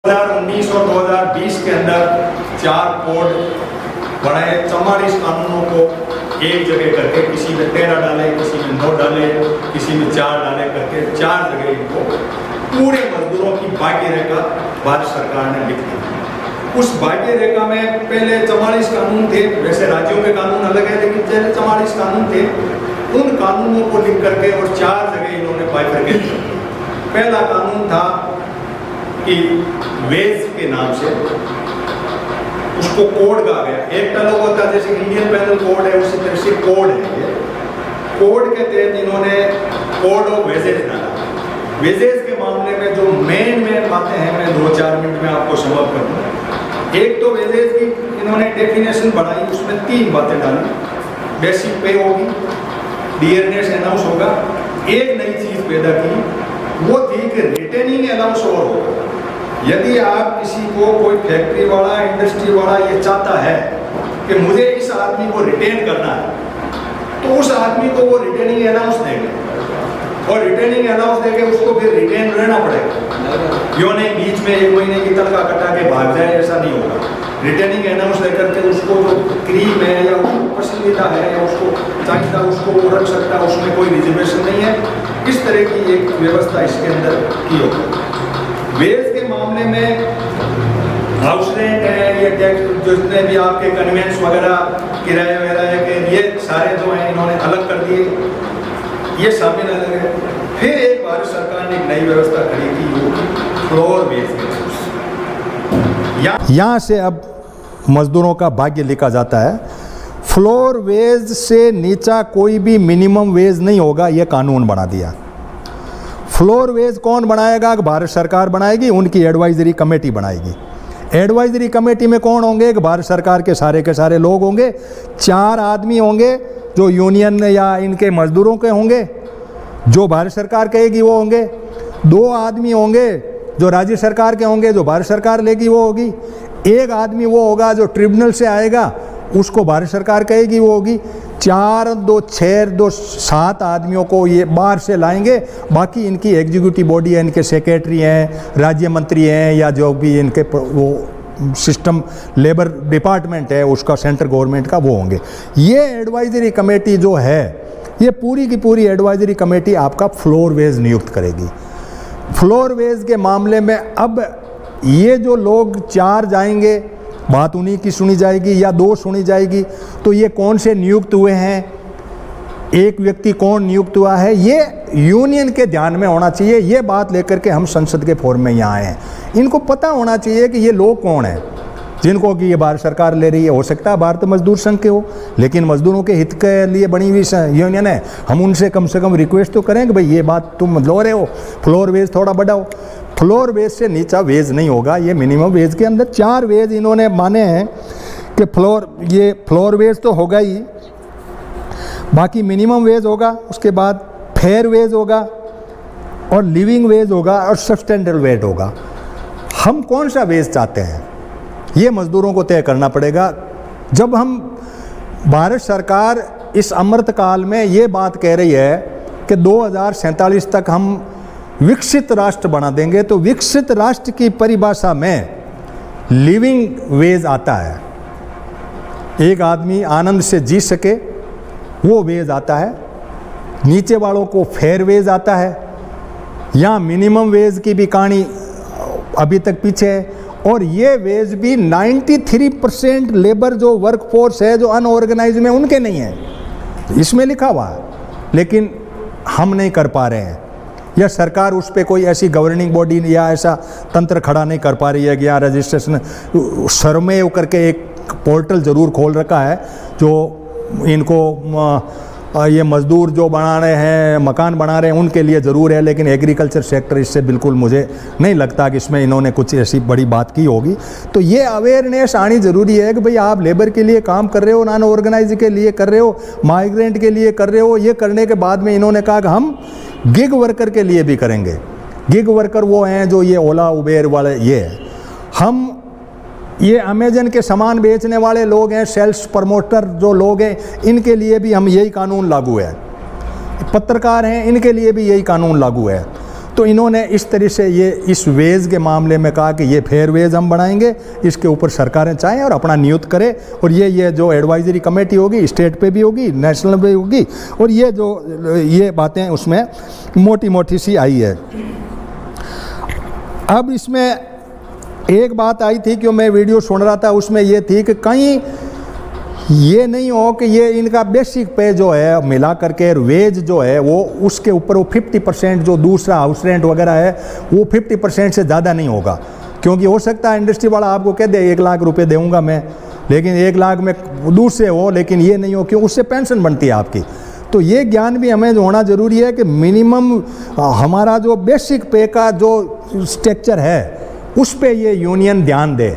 2019 और 2020 के अंदर 4 कोड बनाए, 44 कानूनों को एक जगह करके, किसी में 13 डाले, किसी में 9 डाले, किसी में 4 डाले करके 4 जगह इनको पूरे मजदूरों की भाग्य रेखा भारत सरकार ने लिख दी। उस भाग्य रेखा में पहले 44 कानून थे, वैसे राज्यों के कानून अलग है, लेकिन पहले 44 कानून थे। उन कानूनों को लिख करके और 4 जगह इन्होंने बाइफरकेट किया। पहला कानून था कि वेज के नाम से उसको कोड कहा गया। एक अलग होता है, जैसे इंडियन पेनल कोड है, उसी तरह से कोड है। ये कोड के तहत इन्होंने कोड ऑफ वेजेज डाला। वेजेज के मामले में जो मेन बातें हैं, मैं 2-4 मिनट में आपको समझ कर दूँ। एक तो वेजेज की इन्होंने डेफिनेशन बढ़ाई, उसमें 3 बातें डाली। बेसिक पे होगी, डियरनेस अनाउंस होगा, एक नई चीज पैदा की, वो थी कि रिटेनिंग अलाउंस और होगा। यदि आप किसी को, कोई फैक्ट्री वाला, इंडस्ट्री वाला ये चाहता है कि मुझे इस आदमी को रिटेन करना है, तो उस आदमी को वो रिटेनिंग अलाउंस देंगे, और रिटेनिंग अलाउंस देके उसको फिर रिटेन रहना पड़ेगा। यो नहीं बीच में 1 महीने की तनख्वाह कटा के भाग जाए, ऐसा नहीं होगा। रिटेनिंग अनाउंस लेकर के उसको जो क्रीम है या उसको पसंदीदा है या उसको चाहिए उसको वो रख सकता है, उसमें कोई रिजर्वेशन नहीं है। इस तरह की एक व्यवस्था इसके अंदर की होगी। वेज के मामले में हाउस रेंट है, ये टैक्स जितने भी आपके कन्वेंस वगैरह, किराए वगैरह है, कि ये सारे जो हैं इन्होंने अलग कर दिए, ये शामिल अलग है। फिर एक भारत सरकार ने एक नई व्यवस्था खड़ी की, वो फ्लोर वेज के। यहाँ से अब मजदूरों का भाग्य लिखा जाता है। फ्लोर वेज से नीचा कोई भी मिनिमम वेज नहीं होगा, ये कानून बना दिया। फ्लोर वेज कौन बनाएगा? भारत सरकार बनाएगी, उनकी एडवाइजरी कमेटी बनाएगी। एडवाइजरी कमेटी में कौन होंगे? भारत सरकार के सारे लोग होंगे। 4 आदमी होंगे जो यूनियन या इनके मजदूरों के होंगे, जो भारत सरकार कहेगी वो होंगे। 2 आदमी होंगे जो राज्य सरकार के होंगे, जो भारत सरकार लेगी वो होगी। 1 आदमी वो होगा जो ट्रिब्यूनल से आएगा, उसको भारत सरकार कहेगी वो होगी। 4, 2, 6, 2, 7 आदमियों को ये बाहर से लाएंगे। बाकी इनकी एग्जीक्यूटिव बॉडी है, इनके सेक्रेटरी हैं, राज्य मंत्री हैं, या जो भी इनके वो सिस्टम लेबर डिपार्टमेंट है उसका, सेंट्रल गवर्नमेंट का, वो होंगे। ये एडवाइजरी कमेटी जो है, ये पूरी की पूरी एडवाइजरी कमेटी आपका फ्लोर वेज नियुक्त करेगी। फ्लोर वेज के मामले में अब ये जो लोग 4 जाएंगे, बात उन्हीं की सुनी जाएगी या 2 सुनी जाएगी। तो ये कौन से नियुक्त हुए हैं, एक व्यक्ति कौन नियुक्त हुआ है, ये यूनियन के ध्यान में होना चाहिए। ये बात लेकर के हम संसद के फोरम में यहाँ आए हैं। इनको पता होना चाहिए कि ये लोग कौन हैं जिनको कि ये भारत सरकार ले रही है। हो सकता है भारत मजदूर संघ के हो, लेकिन मजदूरों के हित के लिए बनी हुई यूनियन है। हम उनसे कम से कम रिक्वेस्ट तो करें कि भाई ये बात तुम लो रहे हो, फ्लोर वेज थोड़ा बढ़ाओ। फ्लोर वेज से नीचा वेज नहीं होगा, ये मिनिमम वेज के अंदर 4 वेज इन्होंने माने हैं कि फ्लोर वेज तो होगा ही, बाकी मिनिमम वेज होगा, उसके बाद फेयर वेज होगा, और लिविंग वेज होगा, और सब्सटेंशियल वेज होगा। हम कौन सा वेज चाहते हैं ये मजदूरों को तय करना पड़ेगा। जब हम भारत सरकार इस अमृतकाल में ये बात कह रही है कि 2047 तक हम विकसित राष्ट्र बना देंगे, तो विकसित राष्ट्र की परिभाषा में लिविंग वेज आता है। एक आदमी आनंद से जी सके, वो वेज आता है। नीचे वालों को फेयर वेज आता है। यहाँ मिनिमम वेज की भी कहानी अभी तक पीछे है, और ये वेज भी 93% लेबर जो वर्कफोर्स है, जो अनऑर्गेनाइज में, उनके नहीं है। इसमें लिखा हुआ है, लेकिन हम नहीं कर पा रहे हैं, या सरकार उस पर कोई ऐसी गवर्निंग बॉडी या ऐसा तंत्र खड़ा नहीं कर पा रही है कि यहाँ रजिस्ट्रेशन सर्वे करके एक पोर्टल ज़रूर खोल रखा है, जो इनको ये मज़दूर जो बना रहे हैं, मकान बना रहे हैं, उनके लिए ज़रूर है। लेकिन एग्रीकल्चर सेक्टर इससे बिल्कुल मुझे नहीं लगता कि इसमें इन्होंने कुछ ऐसी बड़ी बात की होगी। तो ये अवेयरनेस आनी ज़रूरी है कि भाई आप लेबर के लिए काम कर रहे हो, नॉन ऑर्गेनाइज के लिए कर रहे हो, माइग्रेंट के लिए कर रहे हो। ये करने के बाद में इन्होंने कहा कि हम गिग वर्कर के लिए भी करेंगे। गिग वर्कर वो हैं जो ये ओला उबेर वाले, ये है। हम ये अमेजन के सामान बेचने वाले लोग हैं, सेल्स प्रमोटर जो लोग हैं, इनके लिए भी हम यही कानून लागू है। पत्रकार हैं, इनके लिए भी यही कानून लागू है। तो इन्होंने इस तरह से ये इस वेज के मामले में कहा कि ये फेयर वेज हम बनाएंगे, इसके ऊपर सरकारें चाहें और अपना नियुक्त करें, और ये जो एडवाइजरी कमेटी होगी स्टेट पे भी होगी, नेशनल पे होगी, और ये बातें उसमें मोटी मोटी सी आई है। अब इसमें एक बात आई थी कि मैं वीडियो सुन रहा था, उसमें ये थी कि कहीं ये नहीं हो कि ये इनका बेसिक पे जो है मिला करके वेज जो है वो उसके ऊपर वो 50% जो दूसरा हाउस रेंट वगैरह है वो 50% से ज़्यादा नहीं होगा, क्योंकि हो सकता है इंडस्ट्री वाला आपको कह दे 1 लाख रुपए दूंगा मैं, लेकिन 1 लाख में दूसरे हो, लेकिन ये नहीं हो क्यों, उससे पेंशन बनती है आपकी। तो ये ज्ञान भी हमें होना ज़रूरी है कि मिनिमम हमारा जो बेसिक पे का जो स्ट्रक्चर है उस पे ये यूनियन ध्यान दे,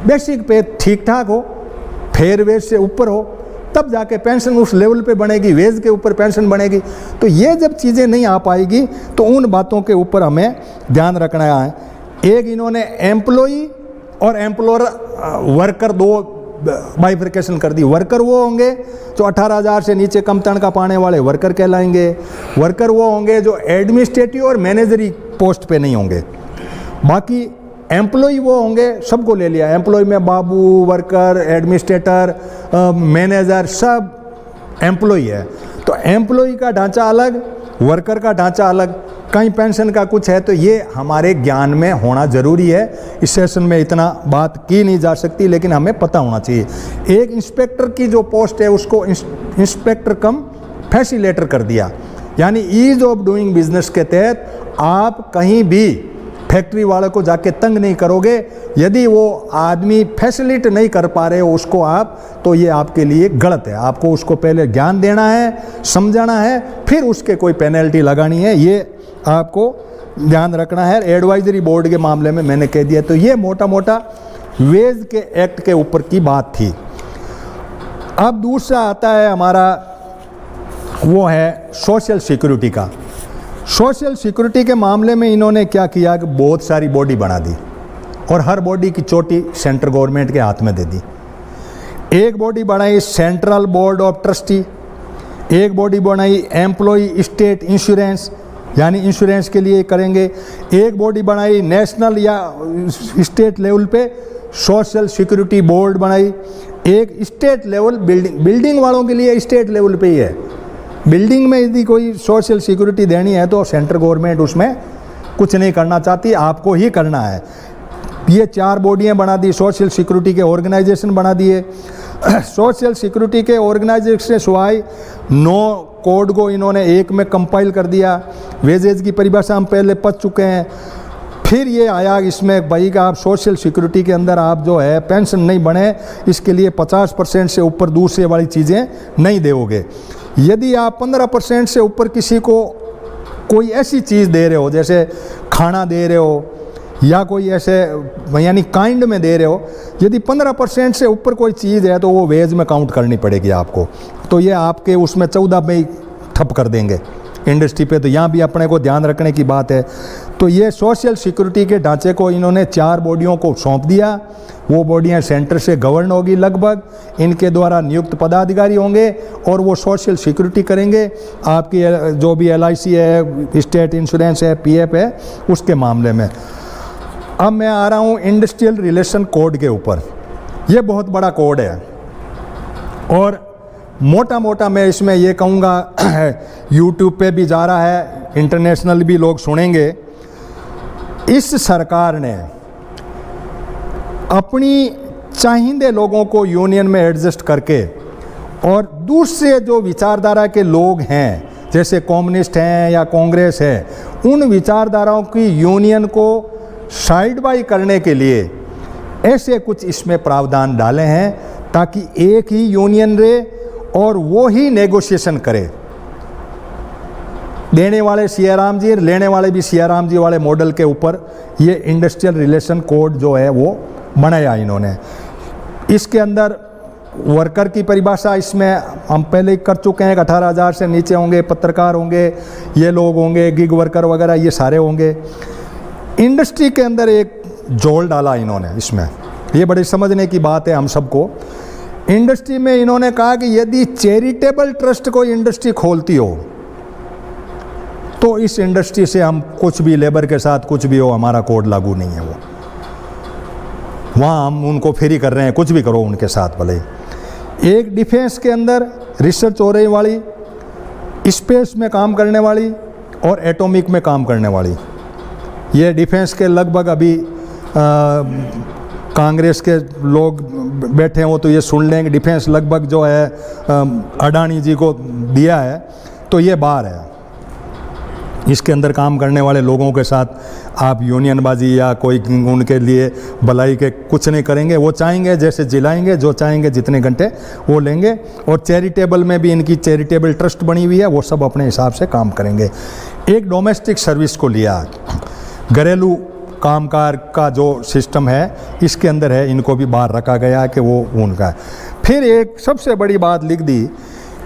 बेसिक पे ठीक ठाक हो, फेयर वेज से ऊपर हो, तब जाके पेंशन उस लेवल पे बनेगी, वेज के ऊपर पेंशन बनेगी। तो ये जब चीज़ें नहीं आ पाएगी तो उन बातों के ऊपर हमें ध्यान रखना है। एक इन्होंने एम्प्लॉई और एम्प्लॉयर वर्कर दो बाइफर्केशन कर दी। वर्कर वो होंगे जो 18,000 से नीचे कम तनख्वाह पाने वाले वर्कर कहलाएंगे। वर्कर वो होंगे जो एडमिनिस्ट्रेटिव और मैनेजरी पोस्ट पे नहीं होंगे। बाकी एम्प्लॉई वो होंगे, सबको ले लिया, एम्प्लॉई में बाबू, वर्कर, एडमिनिस्ट्रेटर, मैनेजर, सब एम्प्लॉई है। तो एम्प्लॉई का ढांचा अलग, वर्कर का ढांचा अलग, कहीं पेंशन का कुछ है, तो ये हमारे ज्ञान में होना ज़रूरी है। इस सेशन में इतना बात की नहीं जा सकती, लेकिन हमें पता होना चाहिए। एक इंस्पेक्टर की जो पोस्ट है उसको इंस्पेक्टर कम फैसिलेटर कर दिया, यानी ईज ऑफ डूइंग बिजनेस के तहत आप कहीं भी फैक्ट्री वाले को जाके तंग नहीं करोगे। यदि वो आदमी फैसिलिट नहीं कर पा रहे हो उसको आप, तो ये आपके लिए गलत है। आपको उसको पहले ज्ञान देना है, समझाना है, फिर उसके कोई पेनल्टी लगानी है, ये आपको ध्यान रखना है। एडवाइजरी बोर्ड के मामले में मैंने कह दिया। तो ये मोटा मोटा वेज के एक्ट के ऊपर की बात थी। अब दूसरा आता है हमारा, वो है सोशल सिक्योरिटी का। सोशल सिक्योरिटी के मामले में इन्होंने क्या किया कि बहुत सारी बॉडी बना दी और हर बॉडी की चोटी सेंट्रल गवर्नमेंट के हाथ में दे दी। एक बॉडी बनाई सेंट्रल बोर्ड ऑफ ट्रस्टी, एक बॉडी बनाई एम्प्लॉय स्टेट इंश्योरेंस, यानी इंश्योरेंस के लिए करेंगे। एक बॉडी बनाई नेशनल या स्टेट लेवल पे सोशल सिक्योरिटी बोर्ड बनाई। एक स्टेट लेवल बिल्डिंग वालों के लिए स्टेट लेवल पे ही है। बिल्डिंग में यदि कोई सोशल सिक्योरिटी देनी है तो सेंट्रल गवर्नमेंट उसमें कुछ नहीं करना चाहती, आपको ही करना है। ये 4 बॉडियां बना दी, सोशल सिक्योरिटी के ऑर्गेनाइजेशन बना दिए। सोशल सिक्योरिटी के ऑर्गेनाइजेशन सिवाय 9 कोड को इन्होंने एक में कंपाइल कर दिया। वेजेज की परिभाषा हम पहले पढ़ चुके हैं। फिर ये आया इसमें भाई का आप सोशल सिक्योरिटी के अंदर आप जो है पेंशन नहीं बने, इसके लिए 50% से ऊपर दूसरे वाली चीज़ें नहीं दोगे। यदि आप 15% से ऊपर किसी को कोई ऐसी चीज़ दे रहे हो, जैसे खाना दे रहे हो या कोई ऐसे यानी काइंड में दे रहे हो, यदि 15% से ऊपर कोई चीज़ है तो वो वेज में काउंट करनी पड़ेगी आपको। तो ये आपके उसमें 14 में ही ठप कर देंगे इंडस्ट्री पे। तो यहाँ भी अपने को ध्यान रखने की बात है। तो ये सोशल सिक्योरिटी के ढांचे को इन्होंने 4 बॉडियों को सौंप दिया। वो बॉडियाँ सेंटर से गवर्न होगी लगभग, इनके द्वारा नियुक्त पदाधिकारी होंगे और वो सोशल सिक्योरिटी करेंगे। आपकी जो भी LIC है, स्टेट इंश्योरेंस है, PF है, उसके मामले में। अब मैं आ रहा हूँ इंडस्ट्रियल रिलेशन कोड के ऊपर। ये बहुत बड़ा कोड है और मोटा मोटा मैं इसमें ये कहूँगा यूट्यूब पे भी जा रहा है, इंटरनेशनल भी लोग सुनेंगे। इस सरकार ने अपनी चाहिए लोगों को यूनियन में एडजस्ट करके और दूसरे जो विचारधारा के लोग हैं, जैसे कम्युनिस्ट हैं या कांग्रेस है, उन विचारधाराओं की यूनियन को साइड बाई करने के लिए ऐसे कुछ इसमें प्रावधान डाले हैं ताकि एक ही यूनियन रहे और वो ही नेगोशिएशन करे। देने वाले सियाराम जी, लेने वाले भी सियाराम जी वाले मॉडल के ऊपर ये इंडस्ट्रियल रिलेशन कोड जो है वो बनाया इन्होंने। इसके अंदर वर्कर की परिभाषा इसमें हम पहले ही कर चुके हैं। 18,000 से नीचे होंगे, पत्रकार होंगे, ये लोग होंगे, गिग वर्कर वगैरह, ये सारे होंगे। इंडस्ट्री के अंदर एक जोड़ डाला इन्होंने इसमें, ये बड़ी समझने की बात है हम सबको। इंडस्ट्री में इन्होंने कहा कि यदि चैरिटेबल ट्रस्ट कोई इंडस्ट्री खोलती हो तो इस इंडस्ट्री से हम कुछ भी लेबर के साथ कुछ भी हो, हमारा कोड लागू नहीं है। वो वहाँ हम उनको फ्री कर रहे हैं, कुछ भी करो उनके साथ भले। एक डिफेंस के अंदर रिसर्च हो रही वाली, स्पेस में काम करने वाली और एटॉमिक में काम करने वाली, ये डिफेंस के लगभग अभी कांग्रेस के लोग बैठे हो तो ये सुन लेंगे, डिफेंस लगभग जो है अडानी जी को दिया है, तो ये बाहर है। इसके अंदर काम करने वाले लोगों के साथ आप यूनियनबाजी या कोई उनके लिए भलाई के कुछ नहीं करेंगे। वो चाहेंगे जैसे जिलाएंगे, जो चाहेंगे जितने घंटे वो लेंगे। और चैरिटेबल में भी इनकी चैरिटेबल ट्रस्ट बनी हुई है, वो सब अपने हिसाब से काम करेंगे। एक डोमेस्टिक सर्विस को लिया, घरेलू कामकाज का जो सिस्टम है इसके अंदर है, इनको भी बाहर रखा गया है कि वो उनका है। फिर एक सबसे बड़ी बात लिख दी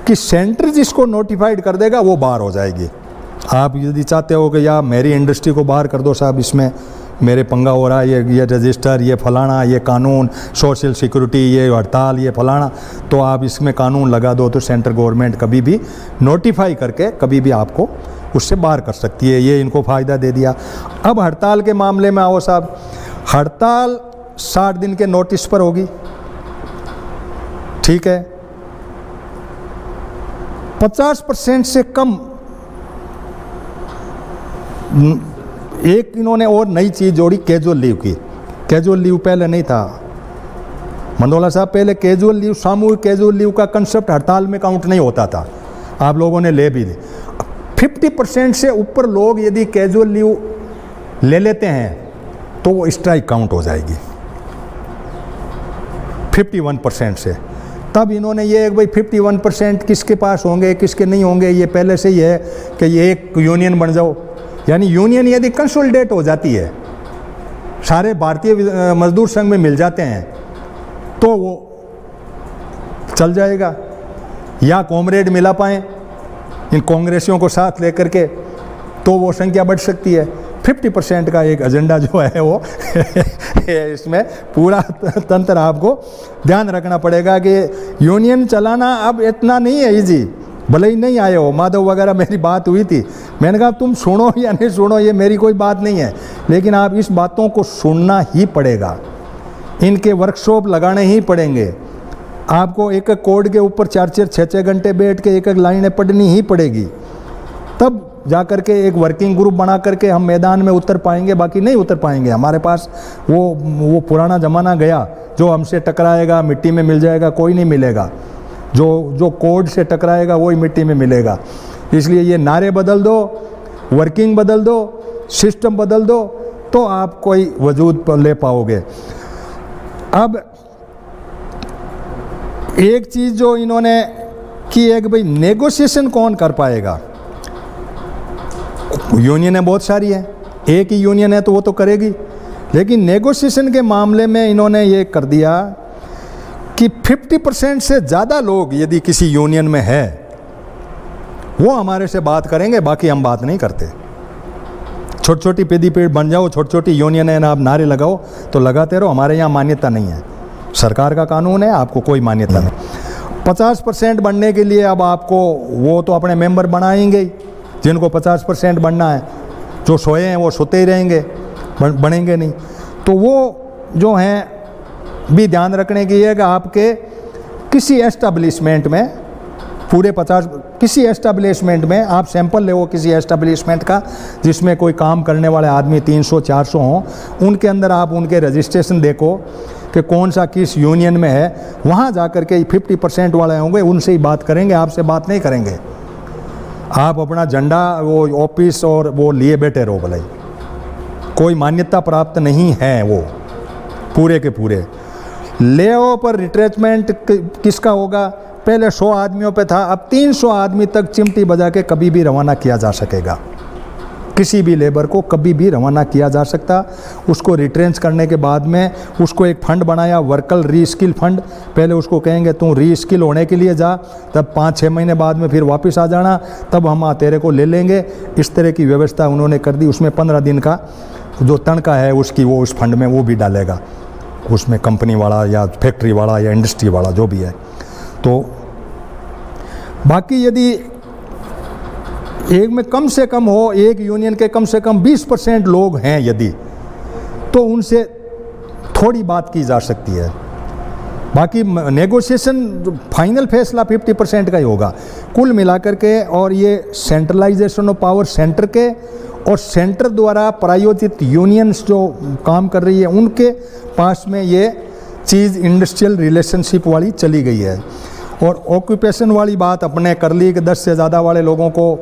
कि सेंटर जिसको नोटिफाइड कर देगा वो बाहर हो जाएगी। आप यदि चाहते हो कि या मेरी इंडस्ट्री को बाहर कर दो साहब, इसमें मेरे पंगा हो रहा है, ये रजिस्टर, ये फलाना, ये कानून, सोशल सिक्योरिटी, ये हड़ताल, ये फलाना, तो आप इसमें कानून लगा दो तो सेंट्रल गवर्नमेंट कभी भी नोटिफाई करके कभी भी आपको उससे बाहर कर सकती है। ये इनको फ़ायदा दे दिया। अब हड़ताल के मामले में आओ साहब, हड़ताल 60 दिन के नोटिस पर होगी, ठीक है। 50% से कम एक इन्होंने और नई चीज़ जोड़ी, कैजुअल लीव की। कैजुअल लीव पहले नहीं था मंडोला साहब, पहले कैजुअल लीव, सामूहिक कैजुअल लीव का कंसेप्ट हड़ताल में काउंट नहीं होता था, आप लोगों ने ले भी दी। 50% से ऊपर लोग यदि कैजुअल लीव ले लेते हैं तो वो स्ट्राइक काउंट हो जाएगी 51% से। तब इन्होंने ये भाई 51% किसके पास होंगे किसके नहीं होंगे, ये पहले से ही है कि ये एक यूनियन बन जाओ। यानी यूनियन यदि कंसोलिडेट हो जाती है, सारे भारतीय मजदूर संघ में मिल जाते हैं तो वो चल जाएगा। या कॉमरेड मिला पाएँ इन कांग्रेसियों को साथ लेकर के, तो वो संख्या बढ़ सकती है। 50% का एक एजेंडा जो है वो इसमें पूरा तंत्र आपको ध्यान रखना पड़ेगा कि यूनियन चलाना अब इतना नहीं है इजी। भले ही नहीं आए हो, माधव वगैरह मेरी बात हुई थी, मैंने कहा तुम सुनो या नहीं सुनो ये मेरी कोई बात नहीं है, लेकिन आप इस बातों को सुनना ही पड़ेगा, इनके वर्कशॉप लगाने ही पड़ेंगे। आपको एक एक कोड के ऊपर 4-4, 6-6 घंटे बैठ के एक एक लाइनें पढ़नी ही पड़ेगी, तब जा कर के एक वर्किंग ग्रुप बना करके हम मैदान में उतर पाएंगे, बाकी नहीं उतर पाएंगे। हमारे पास वो पुराना ज़माना गया, जो हमसे टकराएगा मिट्टी में मिल जाएगा, कोई नहीं मिलेगा। जो कोड से टकराएगा वही मिट्टी में मिलेगा। इसलिए ये नारे बदल दो, वर्किंग बदल दो, सिस्टम बदल दो, तो आप कोई वजूद ले पाओगे। अब एक चीज़ जो इन्होंने की है कि भाई नेगोशिएशन कौन कर पाएगा। यूनियनें बहुत सारी हैं, एक ही यूनियन है तो वो तो करेगी, लेकिन नेगोशिएशन के मामले में इन्होंने ये कर दिया कि 50% से ज़्यादा लोग यदि किसी यूनियन में है वो हमारे से बात करेंगे, बाकी हम बात नहीं करते। छोटी छोटी पेदी पेड़ बन जाओ, छोटी छोटी यूनियन है ना, आप नारे लगाओ तो लगाते रहो, हमारे यहाँ मान्यता नहीं है, सरकार का कानून है, आपको कोई मान्यता नहीं। 50% बनने के लिए अब आपको वो तो अपने मेंबर बनाएंगे ही, जिनको 50% बनना है, जो सोए हैं वो सोते ही रहेंगे, बनेंगे नहीं। तो वो जो हैं भी ध्यान रखने की है कि आपके किसी एस्टेब्लिशमेंट में पूरे 50 किसी एस्टेब्लिशमेंट में आप सैंपल ले, वो किसी एस्टेब्लिशमेंट का जिसमें कोई काम करने वाले आदमी 300-400 हों, उनके अंदर आप उनके रजिस्ट्रेशन देखो कि कौन सा किस यूनियन में है, वहाँ जा कर के 50% वाले होंगे, उनसे ही बात करेंगे, आपसे बात नहीं करेंगे। आप अपना झंडा वो ऑफिस और वो लिए बैठे रहो, भले कोई मान्यता प्राप्त नहीं है वो पूरे के पूरे। लेओ पर रिट्रेचमेंट किसका होगा, पहले 100 आदमियों पे था, अब 300 आदमी तक चिमटी बजा के कभी भी रवाना किया जा सकेगा। किसी भी लेबर को कभी भी रवाना किया जा सकता। उसको रिट्रेंच करने के बाद में उसको एक फंड बनाया, वर्कल रीस्किल फंड। पहले उसको कहेंगे तू रीस्किल होने के लिए जा, तब 5-6 महीने बाद में फिर वापस आ जाना, तब हम तेरे को ले लेंगे। इस तरह की व्यवस्था उन्होंने कर दी। उसमें 15 दिन का जो तनख्वाह है उसकी वो उस फंड में वो भी डालेगा, उसमें कंपनी वाला या फैक्ट्री वाला या इंडस्ट्री वाला जो भी है। तो बाकी यदि एक में कम से कम हो, एक यूनियन के कम से कम 20% लोग हैं यदि, तो उनसे थोड़ी बात की जा सकती है। बाकी नेगोशिएशन फाइनल फैसला 50% का ही होगा कुल मिलाकर के। और ये सेंट्रलाइजेशन ऑफ पावर सेंटर के और सेंटर द्वारा प्रायोजित यूनियंस जो काम कर रही है उनके पास में ये चीज़ इंडस्ट्रियल रिलेशनशिप वाली चली गई है। और ऑक्यूपेशन वाली बात अपने कर ली कि 10 से ज़्यादा वाले लोगों को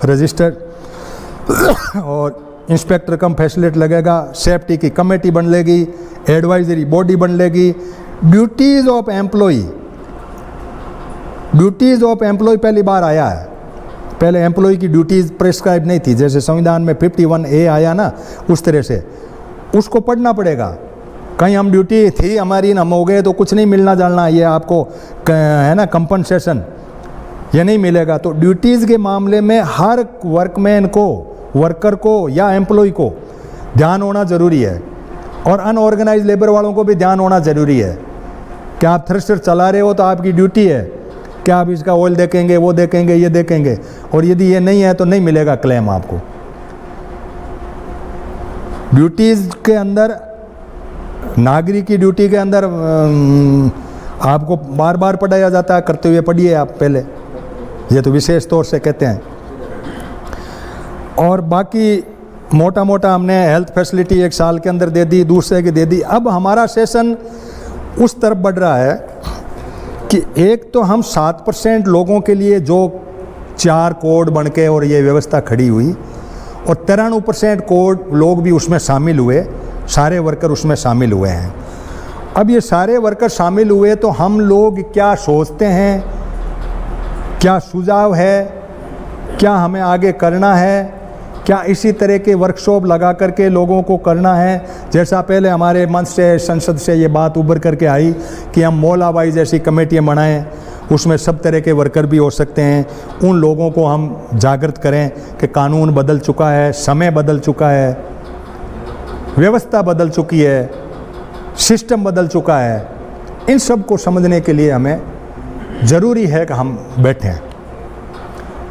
रजिस्टर्ड और इंस्पेक्टर कम फैसिलिटी लगेगा, सेफ्टी की कमेटी बन लेगी, एडवाइजरी बॉडी बन लेगी। ड्यूटीज़ ऑफ एम्प्लॉय पहली बार आया है। पहले एम्प्लॉय की ड्यूटीज़ प्रेस्क्राइब नहीं थी, जैसे संविधान में 51A आया ना, उस तरह से उसको पढ़ना पड़ेगा। कहीं हम ड्यूटी थी हमारी, हम हो गए तो कुछ नहीं मिलना जालना, ये आपको है ना कंपनसेशन, ये नहीं मिलेगा। तो ड्यूटीज़ के मामले में हर वर्कमैन को, वर्कर को या एम्प्लॉय को ध्यान होना ज़रूरी है। और अनऑर्गेनाइज लेबर वालों को भी ध्यान होना ज़रूरी है कि आप थ्रेशर चला रहे हो तो आपकी ड्यूटी है कि आप इसका ऑयल देखेंगे, वो देखेंगे, ये देखेंगे, और यदि ये नहीं है तो नहीं मिलेगा क्लेम आपको। ड्यूटीज़ के अंदर, नागरिक की ड्यूटी के अंदर आपको बार बार पढ़ाया जाता है, करते हुए पढ़िए आप पहले, ये तो विशेष तौर से कहते हैं। और बाकी मोटा मोटा हमने हेल्थ फैसिलिटी 1 साल के अंदर दे दी, दूसरे की दे दी। अब हमारा सेशन उस तरफ बढ़ रहा है कि एक तो हम 7% लोगों के लिए जो 4 कोड बन के और ये व्यवस्था खड़ी हुई, और 93% कोड लोग भी उसमें शामिल हुए, सारे वर्कर उसमें शामिल हुए हैं। अब ये सारे वर्कर शामिल हुए तो हम लोग क्या सोचते हैं, क्या सुझाव है, क्या हमें आगे करना है, क्या इसी तरह के वर्कशॉप लगा करके लोगों को करना है। जैसा पहले हमारे मंच से, संसद से ये बात उभर करके आई कि हम मौला वाइज ऐसी कमेटियाँ बनाएं, उसमें सब तरह के वर्कर भी हो सकते हैं। उन लोगों को हम जागृत करें कि कानून बदल चुका है, समय बदल चुका है, व्यवस्था बदल चुकी है, सिस्टम बदल चुका है। इन सब को समझने के लिए हमें ज़रूरी है कि हम बैठें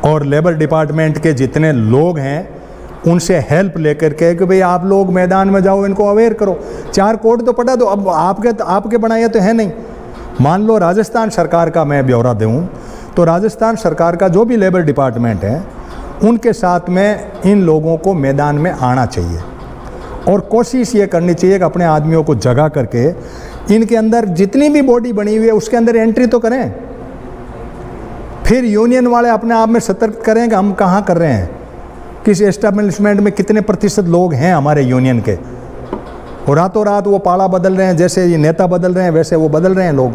और लेबर डिपार्टमेंट के जितने लोग हैं उनसे हेल्प लेकर के कि भाई आप लोग मैदान में जाओ, इनको अवेयर करो। 4 कोड तो पढ़ा दो, अब आपके बनाए तो है नहीं। मान लो राजस्थान सरकार का मैं ब्यौरा दूँ तो राजस्थान सरकार का जो भी लेबर डिपार्टमेंट है उनके साथ में इन लोगों को मैदान में आना चाहिए और कोशिश ये करनी चाहिए कि अपने आदमियों को जगा करके इनके अंदर जितनी भी बॉडी बनी हुई है उसके अंदर एंट्री तो करें। फिर यूनियन वाले अपने आप में सतर्क करें कि हम कहाँ कर रहे हैं, किस एस्टेब्लिशमेंट में कितने प्रतिशत लोग हैं हमारे यूनियन के। और रातों रात वो पाड़ा बदल रहे हैं, जैसे ये नेता बदल रहे हैं वैसे वो बदल रहे हैं लोग।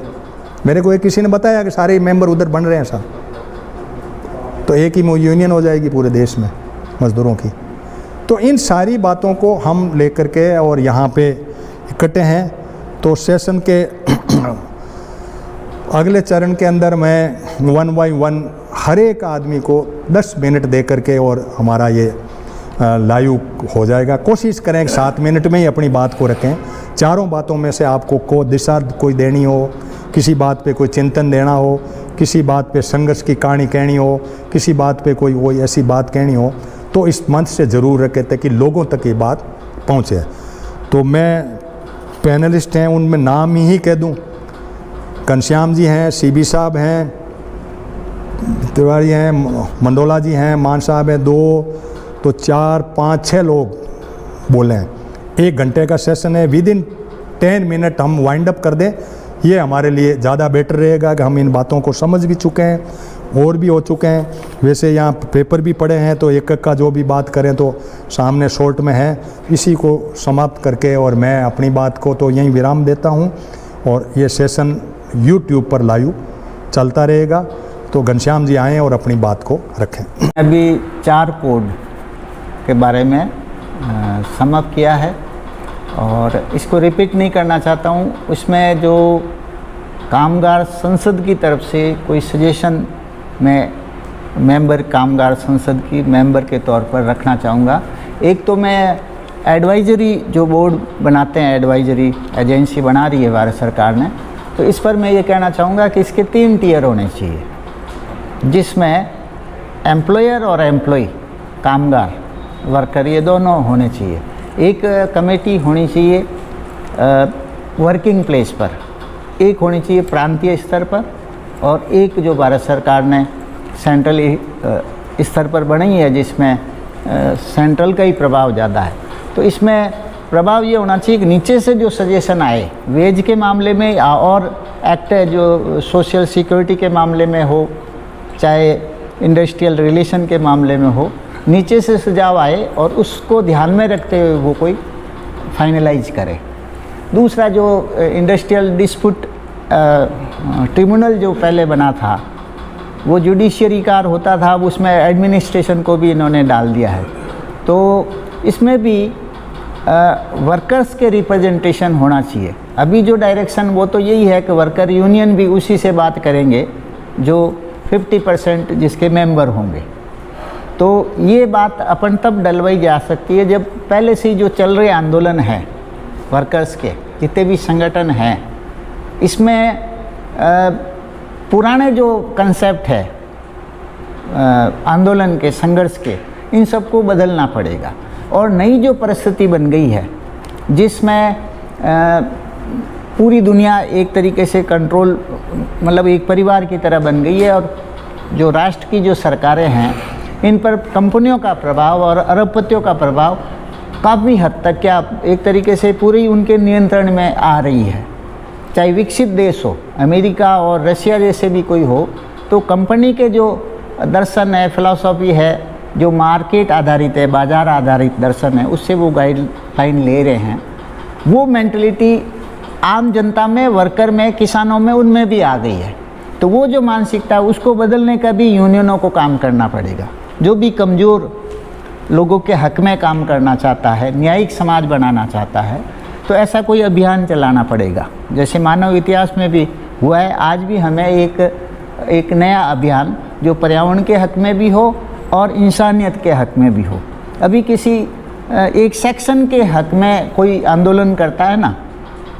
मेरे को एक किसी ने बताया कि सारे मेंबर उधर बन रहे हैं साहब, तो एक ही यूनियन हो जाएगी पूरे देश में मज़दूरों की। तो इन सारी बातों को हम लेकर के और यहाँ पे इकट्ठे हैं। तो सेशन के अगले चरण के अंदर मैं 1 बाय 1 हर एक आदमी को 10 मिनट दे करके और हमारा ये लाइव हो जाएगा। कोशिश करें कि 7 मिनट में ही अपनी बात को रखें। चारों बातों में से आपको को दिशा कोई देनी हो, किसी बात पे कोई चिंतन देना हो, किसी बात पे संघर्ष की कहानी कहनी हो, किसी बात पे कोई ऐसी बात कहनी हो, तो इस मंच से ज़रूर रखें ताकि लोगों तक ये बात पहुँचे। तो मैं पैनलिस्ट हैं उनमें नाम ही कह दूँ, घनश्याम जी हैं, सीबी साहब हैं, तिवारी हैं, मंडोला जी हैं, मान साहब हैं, 2 तो 4 5 6 लोग बोले हैं। 1 घंटे का सेशन है, विदिन 10 मिनट हम वाइंड अप कर दें, ये हमारे लिए ज़्यादा बेटर रहेगा कि हम इन बातों को समझ भी चुके हैं और भी हो चुके हैं। वैसे यहाँ पेपर भी पढ़े हैं तो एक का जो भी बात करें तो सामने शॉर्ट में है। इसी को समाप्त करके और मैं अपनी बात को तो यहीं विराम देता हूँ और ये सेशन YouTube पर लाइव चलता रहेगा। तो घनश्याम जी आएँ और अपनी बात को रखें। अभी 4 कोड के बारे में समाप्त किया है और इसको रिपीट नहीं करना चाहता हूँ। उसमें जो कामगार संसद की तरफ से कोई सजेशन मैं मेंबर, कामगार संसद की मेंबर के तौर पर रखना चाहूँगा। एक तो मैं एडवाइजरी जो बोर्ड बनाते हैं, एडवाइजरी एजेंसी बना रही है भारत सरकार ने, तो इस पर मैं ये कहना चाहूँगा कि इसके 3 टियर होने चाहिए, जिसमें एम्प्लॉयर और एम्प्लॉय, कामगार, वर्कर, ये दोनों होने चाहिए। एक कमेटी होनी चाहिए वर्किंग प्लेस पर, एक होनी चाहिए प्रांतीय स्तर पर, और एक जो भारत सरकार ने सेंट्रल स्तर पर बनाई है जिसमें सेंट्रल का ही प्रभाव ज़्यादा है। तो इसमें प्रभाव ये होना चाहिए कि नीचे से जो सजेशन आए वेज के मामले में और एक्ट जो सोशल सिक्योरिटी के मामले में हो, चाहे इंडस्ट्रियल रिलेशन के मामले में हो, नीचे से सुझाव आए और उसको ध्यान में रखते हुए वो कोई फाइनलाइज करे। दूसरा जो इंडस्ट्रियल डिस्प्यूट ट्रिब्यूनल जो पहले बना था वो जुडिशियरी कार होता था, अब उसमें एडमिनिस्ट्रेशन को भी इन्होंने डाल दिया है। तो इसमें भी वर्कर्स के रिप्रेजेंटेशन होना चाहिए। अभी जो डायरेक्शन वो तो यही है कि वर्कर यूनियन भी उसी से बात करेंगे जो 50% जिसके मेंबर होंगे। तो ये बात अपन तब डलवाई जा सकती है जब पहले से जो चल रहे आंदोलन हैं वर्कर्स के, जितने भी संगठन हैं, इसमें पुराने जो कंसेप्ट है आंदोलन के, संघर्ष के, इन सबको बदलना पड़ेगा। और नई जो परिस्थिति बन गई है जिसमें पूरी दुनिया एक तरीके से कंट्रोल, मतलब एक परिवार की तरह बन गई है, और जो राष्ट्र की जो सरकारें हैं इन पर कंपनियों का प्रभाव और अरबपतियों का प्रभाव काफ़ी हद तक क्या एक तरीके से पूरी उनके नियंत्रण में आ रही है। चाहे विकसित देश हो, अमेरिका और रशिया जैसे भी कोई हो, तो कंपनी के जो दर्शन है, फिलॉसफी है, जो मार्केट आधारित है, बाज़ार आधारित दर्शन है, उससे वो गाइडलाइन ले रहे हैं। वो मेंटलिटी आम जनता में, वर्कर में, किसानों में, उनमें भी आ गई है। तो वो जो मानसिकता है उसको बदलने का भी यूनियनों को काम करना पड़ेगा। जो भी कमज़ोर लोगों के हक में काम करना चाहता है, न्यायिक समाज बनाना चाहता है, तो ऐसा कोई अभियान चलाना पड़ेगा। जैसे मानव इतिहास में भी हुआ है, आज भी हमें एक नया अभियान जो पर्यावरण के हक में भी हो और इंसानियत के हक में भी हो। अभी किसी एक सेक्शन के हक में कोई आंदोलन करता है ना,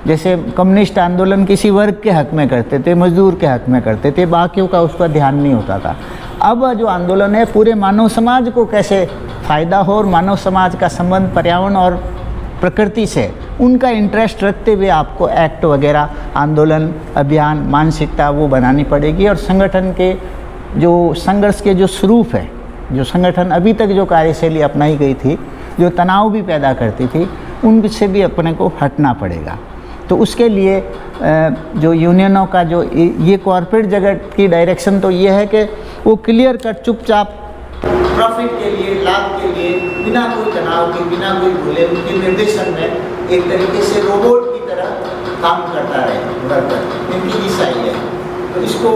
जैसे कम्युनिस्ट आंदोलन किसी वर्ग के हक में करते थे, मजदूर के हक में करते थे, बाकियों का उस पर ध्यान नहीं होता था। अब जो आंदोलन है पूरे मानव समाज को कैसे फ़ायदा हो और मानव समाज का संबंध पर्यावरण और प्रकृति से, उनका इंटरेस्ट रखते हुए आपको एक्ट वगैरह, आंदोलन, अभियान, मानसिकता वो बनानी पड़ेगी। और संगठन के जो संघर्ष के जो स्वरूप है, जो संगठन अभी तक जो कार्यशैली अपनाई गई थी, जो तनाव भी पैदा करती थी, उनसे भी अपने को हटना पड़ेगा। तो उसके लिए जो यूनियनों का जो ये कॉर्पोरेट जगत की डायरेक्शन तो ये है कि वो क्लियर कट चुपचाप प्रॉफिट के लिए, लाभ के लिए, बिना कोई तनाव के, बिना कोई भूले, उनके निर्देशन में एक तरीके से रोबोट की तरह काम करता रहे वर्कर। इनकी दिशा ये है। तो इसको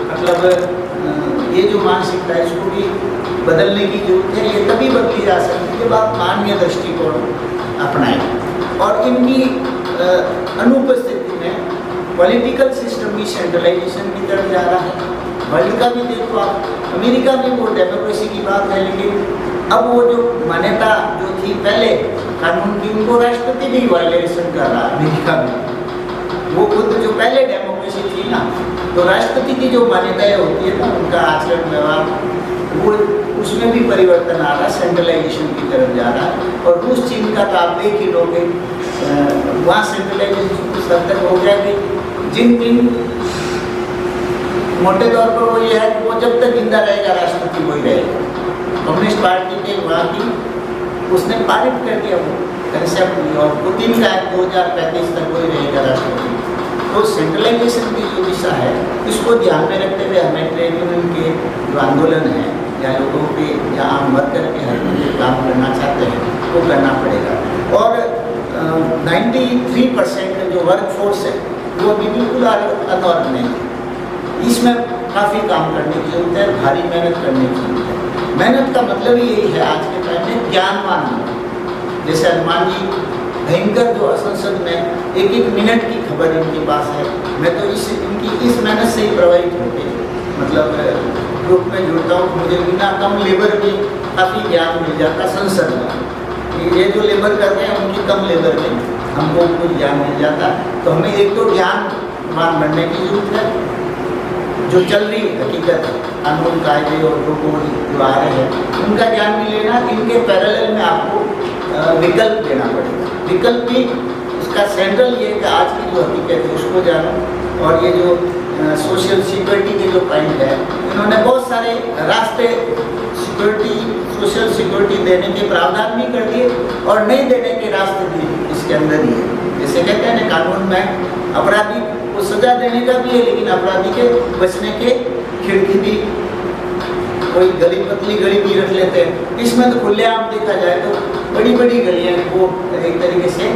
मतलब ये जो मानसिकता है इसको भी बदलने की जरूरत है। ये तभी बदली जा सकती है जब आप मानवीय दृष्टिकोण अपनाएं। और इनकी अनुपस्थिति में पॉलिटिकल सिस्टम भी सेंट्रलाइजेशन की तरफ जा रहा है। वर्ल्ड का भी देखो आप, अमेरिका में वो डेमोक्रेसी की बात है, लेकिन अब वो जो मान्यता जो थी पहले कानून की, उनको राष्ट्रपति भी वायलेशन कर रहा है अमेरिका में। वो खुद जो पहले डेमोक्रेसी थी ना, तो राष्ट्रपति की जो मान्यताएं होती है ना, उनका आचरण व्यवहार, वो उसमें भी परिवर्तन आ रहा है, सेंट्रलाइजेशन की तरफ जा रहा है। और रूस, चीन का तो आप देख ही लोगे, वहाँ सेंट्रलाइजेशन कुछ हद तक हो गया कि जिन मोटे तौर पर वो ये है कि वो जब तक जिंदा रहेगा राष्ट्रपति वही रहेगा। कम्युनिस्ट पार्टी के वहाँ की उसने पारित कर दिया वो कंसेप्ट, और पुतिन का 2035 तक वही रहेगा राष्ट्रपति। तो सेंट्रलाइजेशन की जो दिशा है इसको ध्यान में रखते हुए हमें ट्रेड यूनियन के जो आंदोलन है या लोगों के या आम वर्कर के हक में जो काम करना चाहते हैं वो करना पड़ेगा। और 93% जो वर्क फोर्स है वो अभी बिल्कुल अनऑर्गेनाइज्ड है। इसमें काफ़ी काम करने की जरूरत है, भारी मेहनत करने की जरूरत है। मेहनत का मतलब ही यही है आज के टाइम में ज्ञानवान होना। जैसे हनुमान जी भयंकर जो संसद में एक मिनट की खबर इनके पास है। मैं तो इनकी इस मेहनत से ही प्रभावित होकर मतलब ग्रुप में जुड़ता हूँ। मुझे बिना कम लेबर में काफ़ी ज्ञान मिल जाता संसद में। ये जो लेबर कर रहे हैं उनकी कम लेबर में हमको कुछ ज्ञान मिल जाता। तो हमें एक तो ज्ञानवान बनने की जरूरत है। जो चल रही हकीकत कानून कायदे और जो आ रहे हैं उनका ज्ञान भी लेना। इनके पैरेलल में आपको विकल्प देना पड़ेगा। विकल्प भी इसका सेंट्रल ये है कि आज की जो हकीकत है उसको जानो, और ये जो सोशल सिक्योरिटी के जो पॉइंट है, इन्होंने बहुत सारे रास्ते सिक्योरिटी, सोशल सिक्योरिटी देने के प्रावधान भी कर दिए और नहीं देने के रास्ते भी इसके अंदर ही है। जैसे कहते हैं ना, कानून में अपराधी को सजा देने का भी है, लेकिन अपराधी के बचने के खिड़की भी, कोई गली पतली गली भी रख लेते हैं। इसमें तो खुलेआम देखा जाए तो बड़ी बड़ी गलियां को एक तरीके से